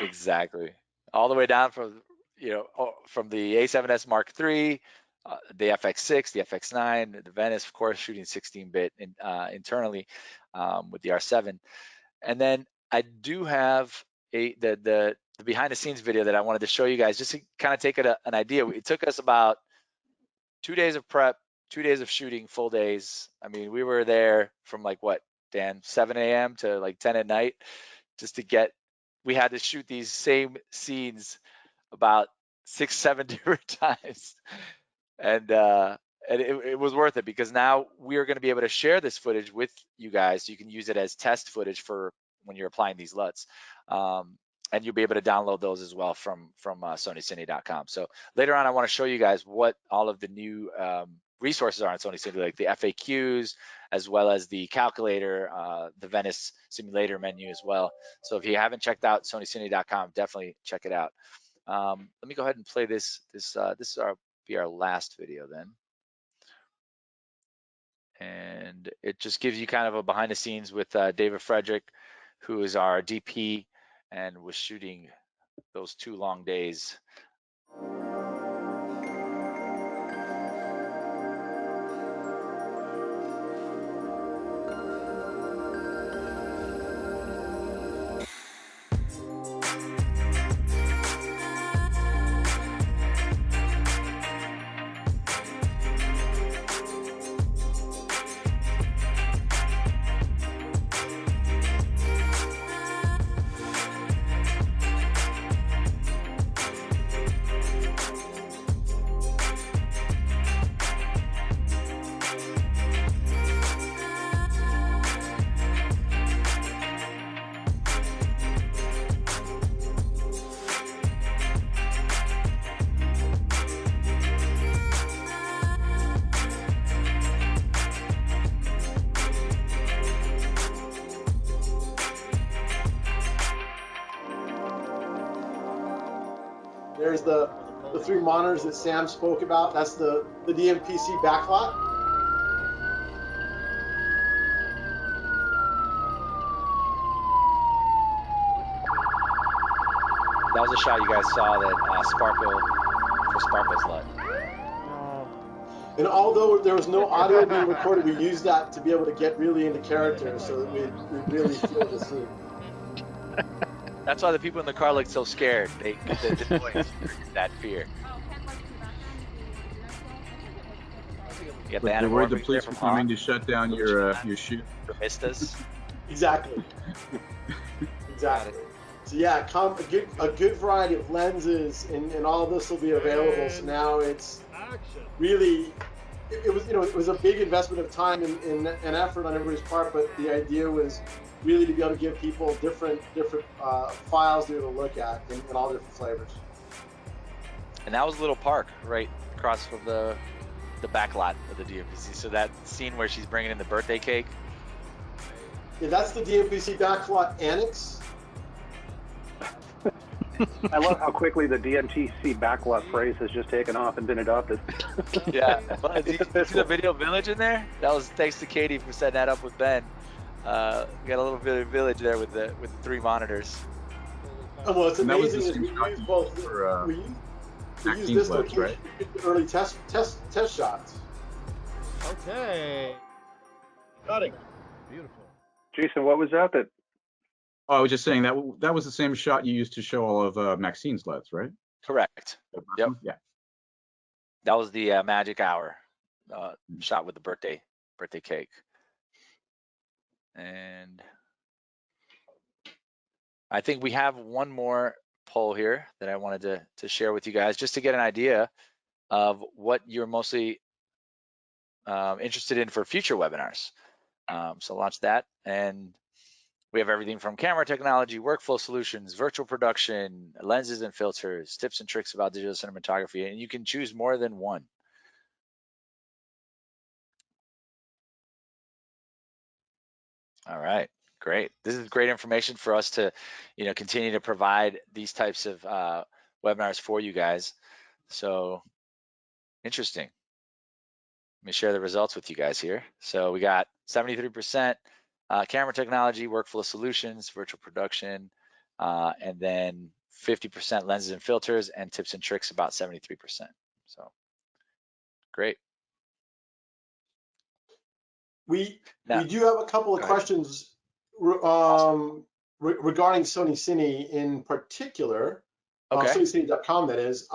Exactly. All the way down from, you know, from the A7S Mark III, the FX6, the FX9, the Venice, of course, shooting 16-bit internally with the R7. And then I do have the behind the scenes video that I wanted to show you guys, just to kind of take an idea. It took us about 2 days of prep, 2 days of shooting, full days. I mean, we were there from like what, Dan, 7 a.m. to like 10 at night, just to get. We had to shoot these same scenes about 6-7 different times, and it was worth it, because now we are going to be able to share this footage with you guys, so you can use it as test footage for when you're applying these LUTs. And you'll be able to download those as well from SonyCine.com. So later on, I want to show you guys what all of the new resources are on Sony Cine, like the FAQs, as well as the calculator, the Venice simulator menu as well. So if you haven't checked out SonyCine.com, definitely check it out. Let me go ahead and play this. This be our last video then. And it just gives you kind of a behind the scenes with David Frederick, who is our DP and was shooting those 2 long days. There's the 3 monitors that Sam spoke about. That's the DMPC backlot. That was a shot you guys saw that Sparkle's LUT. And although there was no audio being recorded, we used that to be able to get really into character, so that we'd really feel the scene. That's why the people in the car looked so scared. They voiced that fear. You got They worried the police were coming to shut down your shoot. For Mistas. Exactly. Exactly. So yeah, a good variety of lenses, and all of this will be available. So now it's really, it was a big investment of time and effort on everybody's part, but the idea was really to be able to give people different files to look at in all different flavors. And that was Little Park, right across from the back lot of the DMPC. So that scene where she's bringing in the birthday cake. Yeah, that's the DMPC backlot annex. I love how quickly the DMTC backlot phrase has just taken off and been adopted. Yeah, well, did you see the video village in there? That was thanks to Katie for setting that up with Ben. We got a little bit of village there with the 3 monitors. And what's And that was amazing the is same we shot use you both. used for We use Maxine's this LUTs, right? location to get the early test shots. Okay. Cutting. Beautiful. Jason, what was that? Oh, I was just saying that that was the same shot you used to show all of Maxine's LUTs, right? Correct. Yep. Yeah. That was the magic hour shot with the birthday cake. And I think we have one more poll here that I wanted to share with you guys, just to get an idea of what you're mostly interested in for future webinars. So launch that, and we have everything from camera technology, workflow solutions, virtual production, lenses and filters, tips and tricks about digital cinematography, and you can choose more than one. All right, great. This is great information for us to, continue to provide these types of webinars for you guys. So interesting. Let me share the results with you guys here. So we got 73% camera technology, workflow solutions, virtual production, and then 50% lenses and filters, and tips and tricks about 73%. So great. We do have a couple of questions regarding Sony Cine in particular. Okay. SonyCine.com, that is.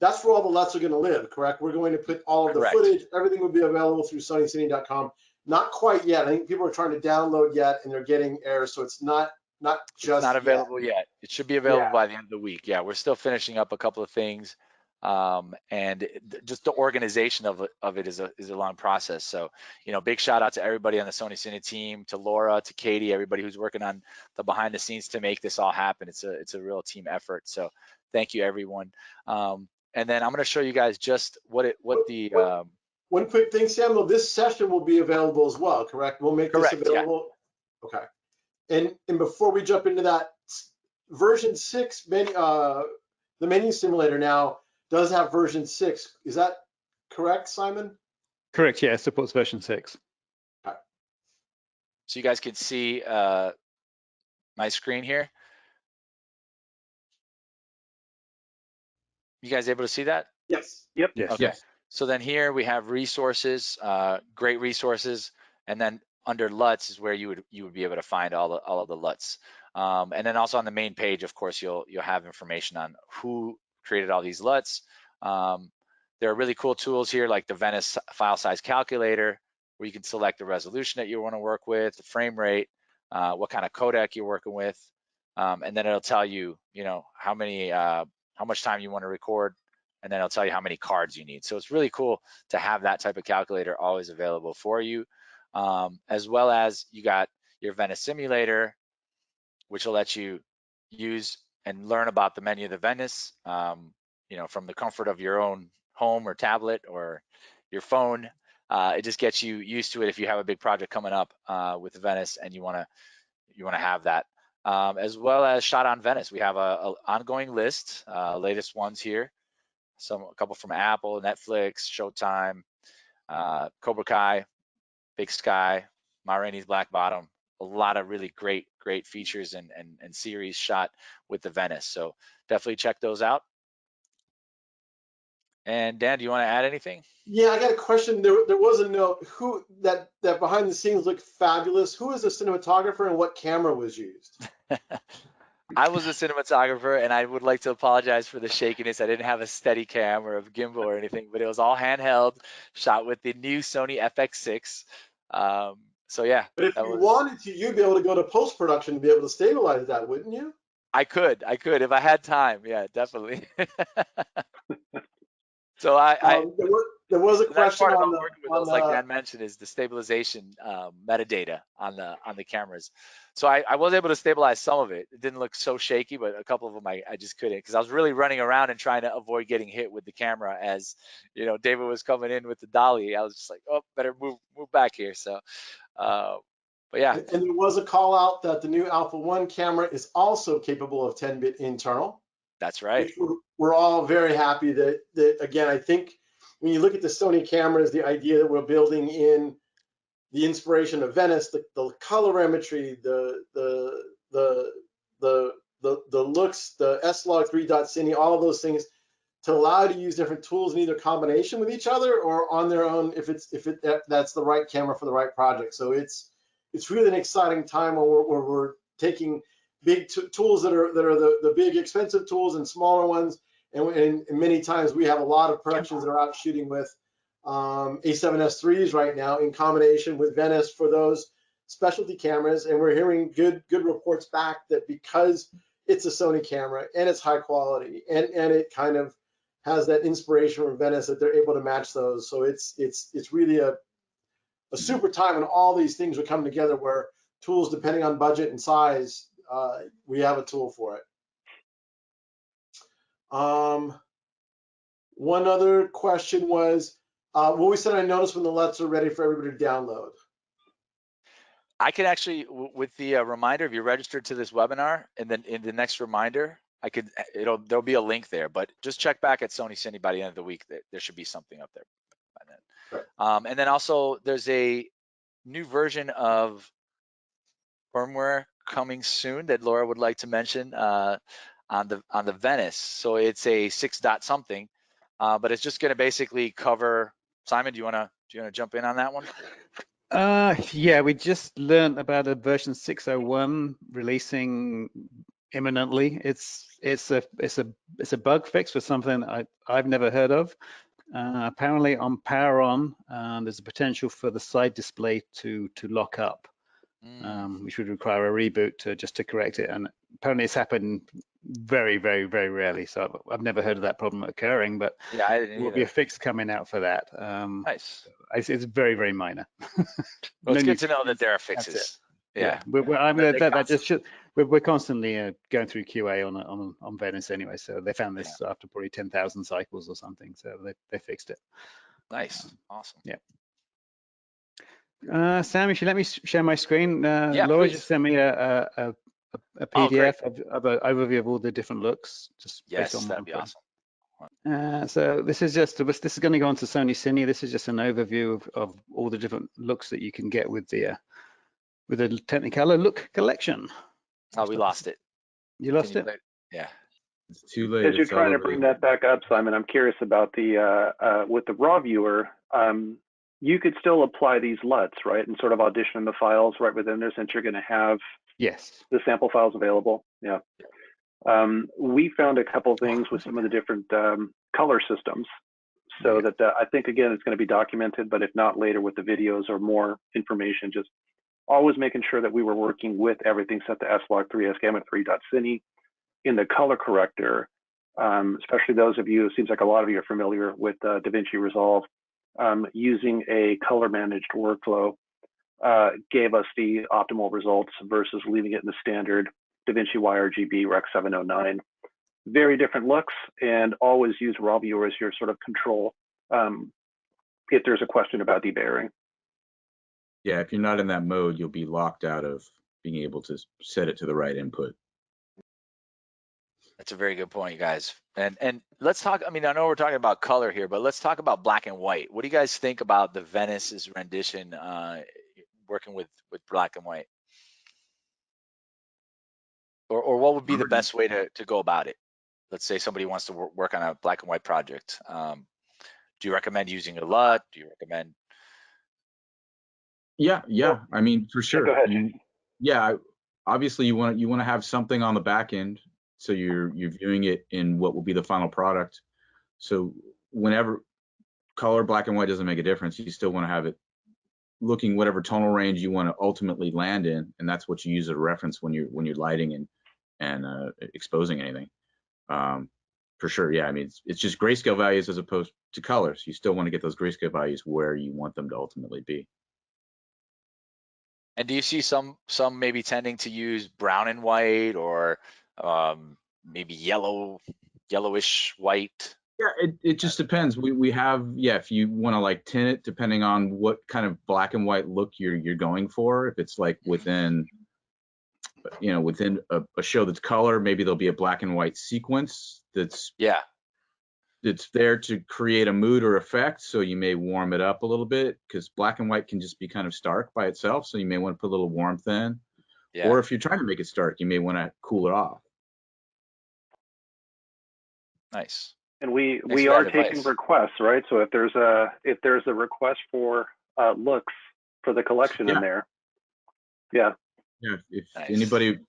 That's where all the LUTs are going to live, correct? We're going to put all of the Correct. footage, everything will be available through SonyCine.com. Not quite yet. I think people are trying to download yet, and they're getting errors, so it's not just it's not available yet. It should be available by the end of the week. Yeah, we're still finishing up a couple of things, and just the organization of it is a long process. So, big shout out to everybody on the Sony Cine team, to Laura, to Katie, everybody who's working on the behind the scenes to make this all happen. It's a real team effort. So thank you, everyone. And then I'm going to show you guys just one quick thing, Samuel. This session will be available as well, correct? We'll make this available. Yeah. Okay. And before we jump into that, version 6, the menu simulator now does have version 6. Is that correct, Simon? Correct, yeah, it supports version 6. Okay. So you guys can see my screen here. You guys able to see that? Yes. Yep. Yes. Okay. Yes. So then here we have resources, great resources, and then under LUTs is where you would be able to find all of the LUTs. And then also on the main page, of course, you'll have information on who created all these LUTs. There are really cool tools here like the VENICE file size calculator, where you can select the resolution that you want to work with, the frame rate, what kind of codec you're working with, and then it'll tell you, how much time you want to record, and then it'll tell you how many cards you need. So it's really cool to have that type of calculator always available for you, as well as you got your VENICE simulator, which will let you use and learn about the menu of the VENICE, from the comfort of your own home or tablet or your phone. It just gets you used to it if you have a big project coming up with the VENICE and you want to have that. As well as Shot on Venice. We have a ongoing list, latest ones here. A couple from Apple, Netflix, Showtime, Cobra Kai, Big Sky, Ma Rainey's Black Bottom. A lot of really great features and series shot with the Venice. So definitely check those out. And Dan, do you want to add anything? Yeah, I got a question. There was a note. Who that behind the scenes looked fabulous. Who is the cinematographer and what camera was used? I was a cinematographer, and I would like to apologize for the shakiness. I didn't have a steady cam or a gimbal or anything, but it was all handheld, shot with the new Sony FX6. So yeah. But if you wanted to, you'd be able to go to post-production to be able to stabilize that, wouldn't you? I could if I had time. Yeah, definitely. So there was a question on the like Dan mentioned, is the stabilization metadata on the cameras. So I was able to stabilize some of it. It didn't look so shaky, but a couple of them I just couldn't, because I was really running around and trying to avoid getting hit with the camera as David was coming in with the dolly. I was just like, oh, better move back here. So but yeah. And there was a call out that the new Alpha 1 camera is also capable of 10-bit internal. That's right. We're all very happy that again, I think when you look at the Sony cameras, the idea that we're building in the inspiration of Venice, the colorimetry, the looks, the slog3.cine, all of those things to allow you to use different tools in either combination with each other or on their own if that's the right camera for the right project. So it's really an exciting time where we're taking big tools that are the big expensive tools and smaller ones, and many times we have a lot of productions that are out shooting with A7S3s right now in combination with Venice for those specialty cameras, and we're hearing good reports back that because it's a Sony camera and it's high quality and it kind of has that inspiration from Venice that they're able to match those. So it's really a super time, and all these things are coming together where tools, depending on budget and size, we have a tool for it. One other question was, will we send a notice when the LUTs are ready for everybody to download? I can actually, with the reminder, if you're registered to this webinar, and then in the next reminder, there'll be a link there, but just check back at Sony Cine by the end of the week. There should be something up there by then. And then also there's a new version of firmware coming soon that Laura would like to mention on the Venice. So it's a 6 dot something, but it's just going to basically cover. Simon, do you want to jump in on that one? Yeah, we just learned about a version 601 releasing imminently. It's a bug fix for something I've never heard of. Apparently on power on, there's a potential for the side display to lock up, which would require a reboot just to correct it. And apparently it's happened very, very, very rarely. So I've never heard of that problem occurring, but yeah, I didn't there will be a fix coming out for that. Nice. It's very, very minor. Well, it's good to know that there are fixes. Yeah. We're constantly going through QA on Venice anyway. So they found this after probably 10,000 cycles or something. So they fixed it. Nice. Awesome. Yeah. Sam, if you let me share my screen, yeah, Laura please. just sent me a PDF of an overview of all the different looks. Just based on that'd be awesome. So this is going to go on to Sony Cine. This is just an overview of all the different looks that you can get with the Technicolor look collection. Oh, we lost it. You lost it? Yeah. It's too late. As you're trying to bring that back up, Simon, I'm curious about the with the raw viewer. You could still apply these LUTs, right, and sort of audition the files right within there, since you're going to have the sample files available. Yeah. We found a couple things with some of the different color systems, so that I think, again, it's going to be documented, but if not later with the videos or more information, just always making sure that we were working with everything set to slog3, sgamma3.cine in the color corrector, especially those of you, it seems like a lot of you are familiar with DaVinci Resolve, using a color managed workflow gave us the optimal results versus leaving it in the standard DaVinci YRGB Rec 709. Very different looks, and always use raw viewer as your sort of control if there's a question about debayering. Yeah, if you're not in that mode, you'll be locked out of being able to set it to the right input. That's a very good point, you guys. And let's talk, I mean, I know we're talking about color here, but let's talk about black and white. What do you guys think about the Venice's rendition working with black and white? Or what would be the best way to go about it? Let's say somebody wants to work on a black and white project. Do you recommend using a LUT? Do you recommend? Yeah. I mean, for sure. Go ahead. Obviously you want to have something on the back end, so you're viewing it in what will be the final product. So whenever color, black and white doesn't make a difference, you still want to have it looking whatever tonal range you want to ultimately land in, and that's what you use as a reference when you're lighting and exposing anything. For sure, yeah. I mean, it's just grayscale values as opposed to colors. You still want to get those grayscale values where you want them to ultimately be. And do you see some maybe tending to use brown and white, or maybe yellowish white? Yeah, it just depends. We have, if you want to like tint it, depending on what kind of black and white look you're going for. If it's like within a show that's color, maybe there'll be a black and white sequence that's it's there to create a mood or effect. So you may warm it up a little bit, because black and white can just be kind of stark by itself. So you may want to put a little warmth in. Yeah. Or if you're trying to make it stark, you may want to cool it off. Nice. And we for are that taking advice. requests, right? So if there's a request for looks for the collection in there, yeah. Yeah, if Nice. anybody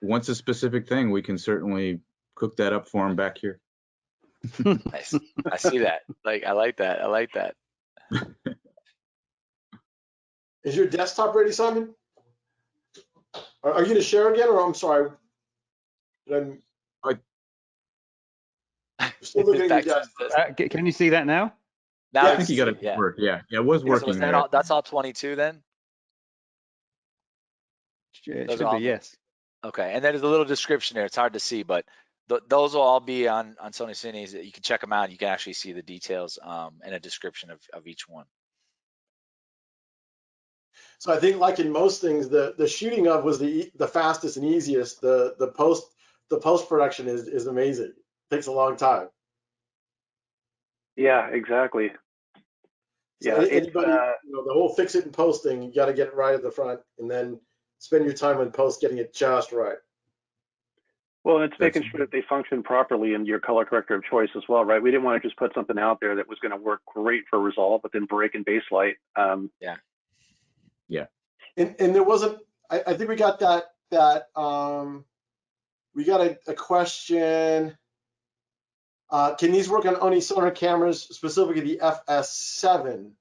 wants a specific thing, we can certainly cook that up for them back here. Nice. I see that. Like, I like that. I like that. Is your desktop ready, Simon? Are you going to share again, or I'm sorry? I'm still looking at your Back to his desktop. desk. Can you see that now? Now Yeah, we I can think you see got it. it Yeah. work. Yeah, it was So working is that there. all, that's all 22 then? It Those should are be, all- yes. Okay. And then there's a little description there. It's hard to see, but those will all be on Sony Cine's. You can check them out. You can actually see the details and a description of each one. So I think, like in most things, the shooting of was the fastest and easiest. The post production is amazing. It takes a long time. Yeah, exactly. So Yeah, anybody, the whole fix it and post thing, you got to get it right at the front, and then spend your time on post getting it just right. well, it's making sure that they function properly in your color corrector of choice as well, right? We didn't want to just put something out there that was going to work great for Resolve, but then break in Baselight. Yeah. And there wasn't. I think we got that. We got a question. Can these work on only Sonar cameras, specifically the FS7?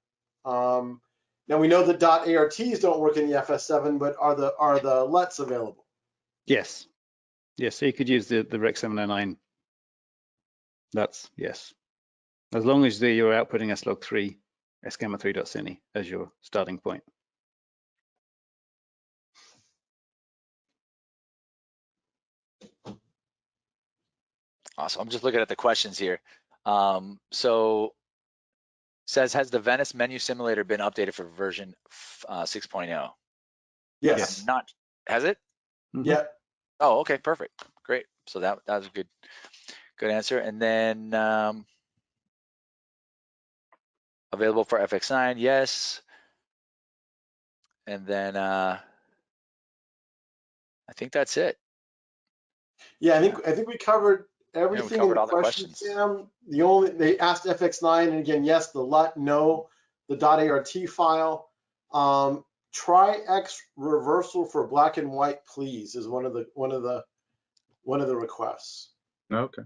Now we know the .arts don't work in the FS7, but are the LUTs available? Yes. Yes, so you could use the Rec 709. That's yes. As long as you're outputting S-Log3, S-Gamma 3.cine as your starting point. Awesome. I'm just looking at the questions here. So says, has the Venice menu simulator been updated for version 6.0? Yes. Not, has it? Mm-hmm. Yeah. Oh, okay, perfect. Great. So that was a good answer. And then available for FX9, yes. And then I think that's it. Yeah, I think we covered everything in covered the all the questions, questions. Sam. They asked FX9, and again, yes, the LUT, no, the .art file. Try X reversal for black and white, please, is one of the requests. Okay.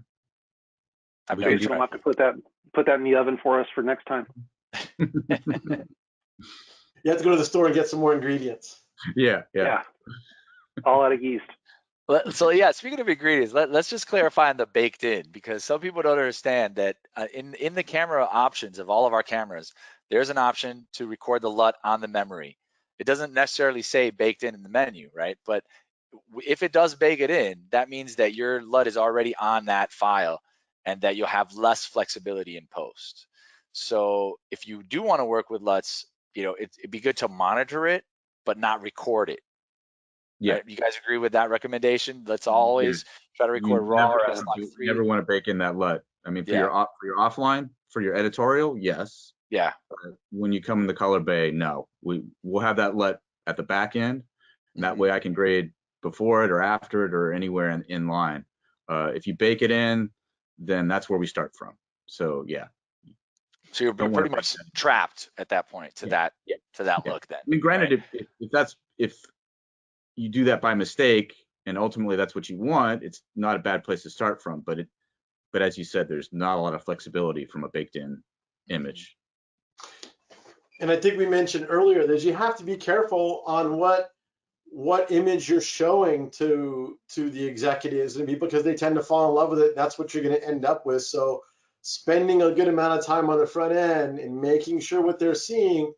I've We never Okay, so tried. we'll have to put that in the oven for us for next time. You have to go to the store and get some more ingredients. Yeah. All out of yeast. So yeah, speaking of ingredients, let's just clarify on the baked in, because some people don't understand that in the camera options of all of our cameras, there's an option to record the LUT on the memory. It doesn't necessarily say baked in the menu, right? But if it does bake it in, that means that your LUT is already on that file and that you'll have less flexibility in post. So if you do want to work with LUTs, it'd be good to monitor it, but not record it. Yeah. Right? You guys agree with that recommendation? Let's always try to record raw or S-Log3. Never want to bake in that LUT. I mean, for Yeah. your offline, for your editorial, yes. Yeah. When you come in the color bay, no. We'll have that LUT at the back end. And that way I can grade before it or after it or anywhere in line. If you bake it in, then that's where we start from. So yeah. So you're pretty much trapped at that point to that look then. I mean, granted, right? if you do that by mistake and ultimately that's what you want, it's not a bad place to start from. But as you said, there's not a lot of flexibility from a baked in image. And I think we mentioned earlier that you have to be careful on what image you're showing to the executives, and because they tend to fall in love with it. That's what you're going to end up with. So spending a good amount of time on the front end and making sure what they're seeing,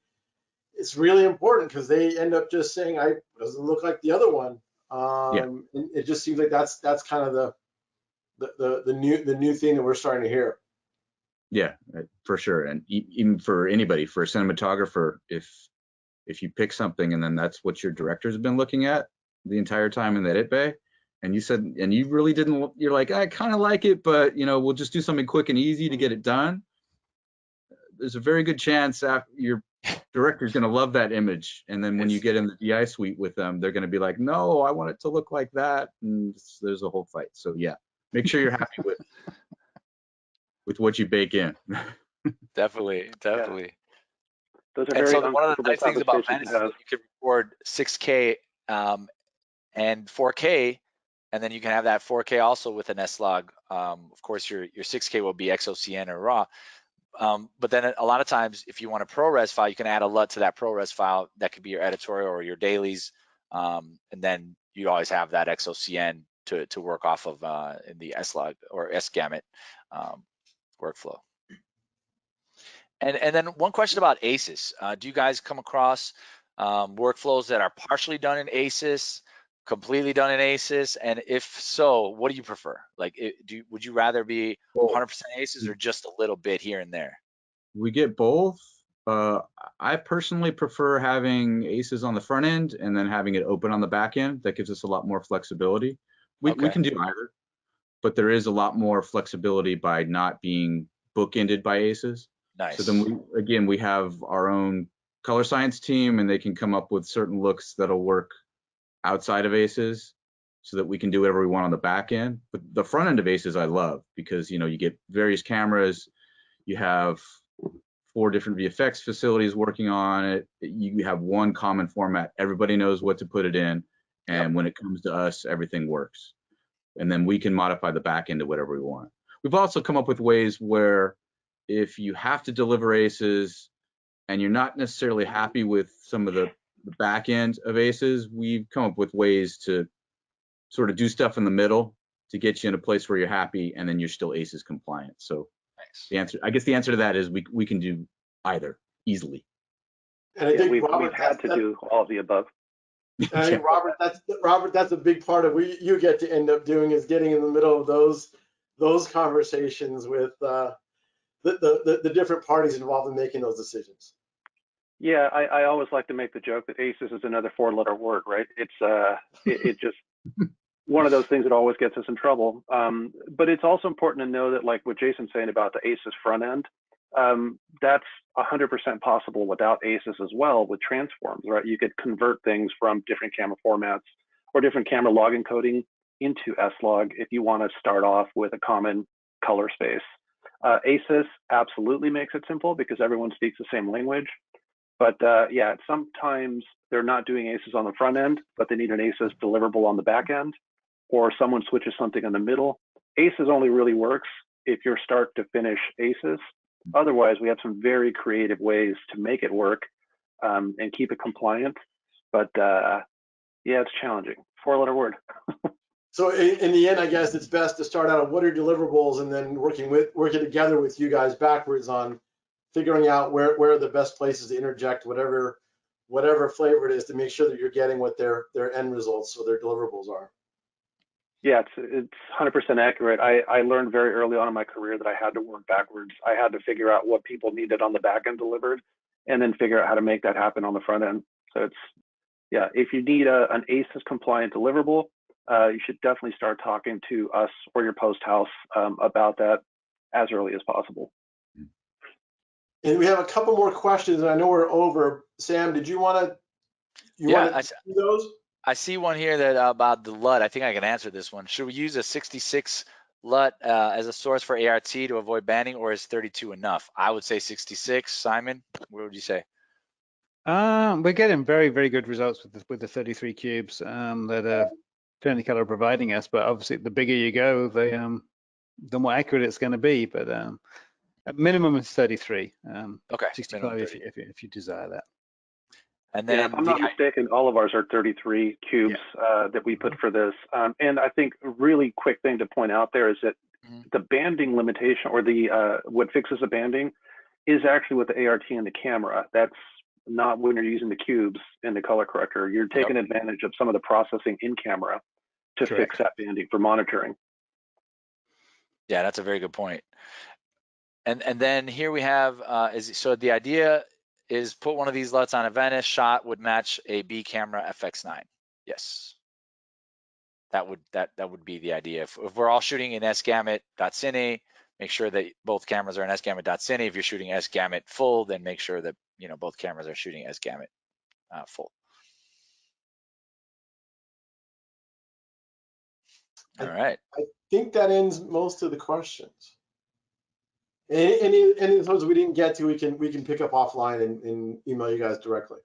it's really important, because they end up just saying, "I doesn't look like the other one." And it just seems like that's kind of the new thing that we're starting to hear. Yeah, for sure. And even for anybody, for a cinematographer, if you pick something and then that's what your directors have been looking at the entire time in the edit bay, and you said, and you really didn't, you're like, I kind of like it, but you know, we'll just do something quick and easy to get it done. There's a very good chance your director's going to love that image, and then when you get in the DI suite with them, they're going to be like, no, I want it to look like that, and there's a whole fight. So yeah, make sure you're happy with what you bake in. Definitely. Yeah. Those are And very so one of the uncomfortable nice things about conversations Venice to is have. that you can record 6K and 4K, and then you can have that 4K also with an S-Log. Of course, your 6K will be XOCN or RAW. But then a lot of times, if you want a ProRes file, you can add a LUT to that ProRes file. That could be your editorial or your dailies, and then you always have that XOCN to work off of in the S-Log or S-Gamut workflow. And then one question about ACES. Do you guys come across workflows that are partially done in ACES, completely done in ACES? And if so, what do you prefer? Like, would you rather be 100% ACES or just a little bit here and there? We get both. I personally prefer having ACES on the front end and then having it open on the back end. That gives us a lot more flexibility. We can do either, but there is a lot more flexibility by not being bookended by ACES. Nice. So then we have our own color science team, and they can come up with certain looks that'll work outside of ACES so that we can do whatever we want on the back end. But the front end of ACES I love because, you know, you get various cameras, you have 4 different VFX facilities working on it. You have one common format. Everybody knows what to put it in. And when it comes to us, everything works. And then we can modify the back end to whatever we want. We've also come up with ways where if you have to deliver ACES and you're not necessarily happy with some of the back end of ACES, we've come up with ways to sort of do stuff in the middle to get you in a place where you're happy and then you're still ACES compliant. So nice. I guess the answer to that is we can do either easily. And I think we've had to do all of the above. And I think Robert, that's a big part of what you get to end up doing is getting in the middle of those conversations with the different parties involved in making those decisions. Yeah, I always like to make the joke that ACES is another 4-letter word, right? It's just one of those things that always gets us in trouble. But it's also important to know that, like what Jason's saying about the ACES front end, that's 100% possible without ACES as well with transforms, right? You could convert things from different camera formats or different camera log encoding into S-Log if you want to start off with a common color space. ACES absolutely makes it simple because everyone speaks the same language. But yeah, sometimes they're not doing ACES on the front end, but they need an ACES deliverable on the back end, or someone switches something in the middle. ACES only really works if you're start to finish ACES. Otherwise, we have some very creative ways to make it work and keep it compliant. But yeah, it's challenging. 4-letter word. So in the end, I guess it's best to start out on what are deliverables and then working together with you guys backwards on figuring out where are the best places to interject whatever flavor it is to make sure that you're getting what their end results or their deliverables are. Yeah, it's 100% accurate. I learned very early on in my career that I had to work backwards. I had to figure out what people needed on the back end delivered, and then figure out how to make that happen on the front end. So yeah, if you need an ACES compliant deliverable, you should definitely start talking to us or your post house about that as early as possible. And we have a couple more questions, and I know we're over. Sam, did you want to? See those? I see one here that about the LUT. I think I can answer this one. Should we use a 66 LUT as a source for ART to avoid banning, or is 32 enough? I would say 66. Simon, what would you say? We're getting very, very good results with the 33 cubes that Technicolor are providing us. But obviously, the bigger you go, the more accurate it's going to be. But at minimum, it's 33. Okay. 65 if you desire that. And then, yeah, if I'm not mistaken, all of ours are 33 cubes that we put for this. And I think a really quick thing to point out there is that the banding limitation, or the what fixes the banding, is actually with the ART and the camera. That's not when you're using the cubes in the color corrector. You're taking advantage of some of the processing in camera to fix that banding for monitoring. Yeah, that's a very good point. And then here we have so the idea is put one of these LUTs on a Venice shot would match a B camera FX9. Yes. that would be the idea. If we're all shooting in sgamut.cine, make sure that both cameras are in sgamut.cine. If you're shooting sgamut full, then make sure that both cameras are shooting sgamut full. All right. I think that ends most of the questions. Any of those we didn't get to, we can pick up offline and email you guys directly.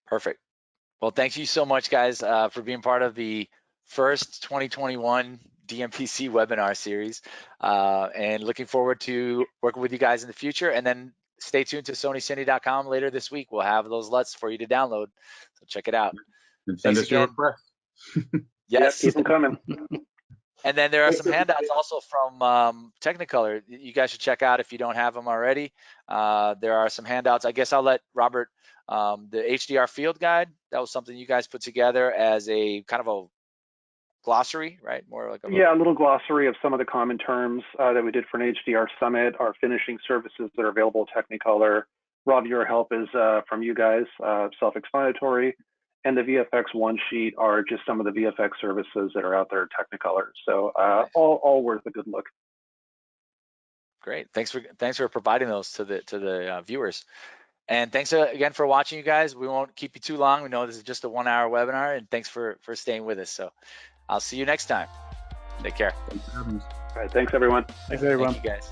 Perfect. Well, thank you so much, guys, for being part of the first 2021 DMPC webinar series, and looking forward to working with you guys in the future. And then stay tuned to SonyCine.com later this week. We'll have those LUTs for you to download, so check it out. And send us your requests. Yes. Yeah, keep them coming. And then there are some handouts also from Technicolor. You guys should check out if you don't have them already. There are some handouts. I guess I'll let Robert, the HDR field guide, that was something you guys put together as a kind of a glossary, right? More like a little glossary of some of the common terms that we did for an HDR summit, our finishing services that are available at Technicolor. Raw viewer help is from you guys, self-explanatory. And the VFX one sheet are just some of the VFX services that are out there at Technicolor. So all worth a good look. Great. Thanks for providing those to the viewers. And thanks again for watching, you guys. We won't keep you too long. We know this is just a 1-hour webinar, and thanks for staying with us. So I'll see you next time. Take care. All right. Thanks, everyone. Thanks, everyone. Thank you, guys.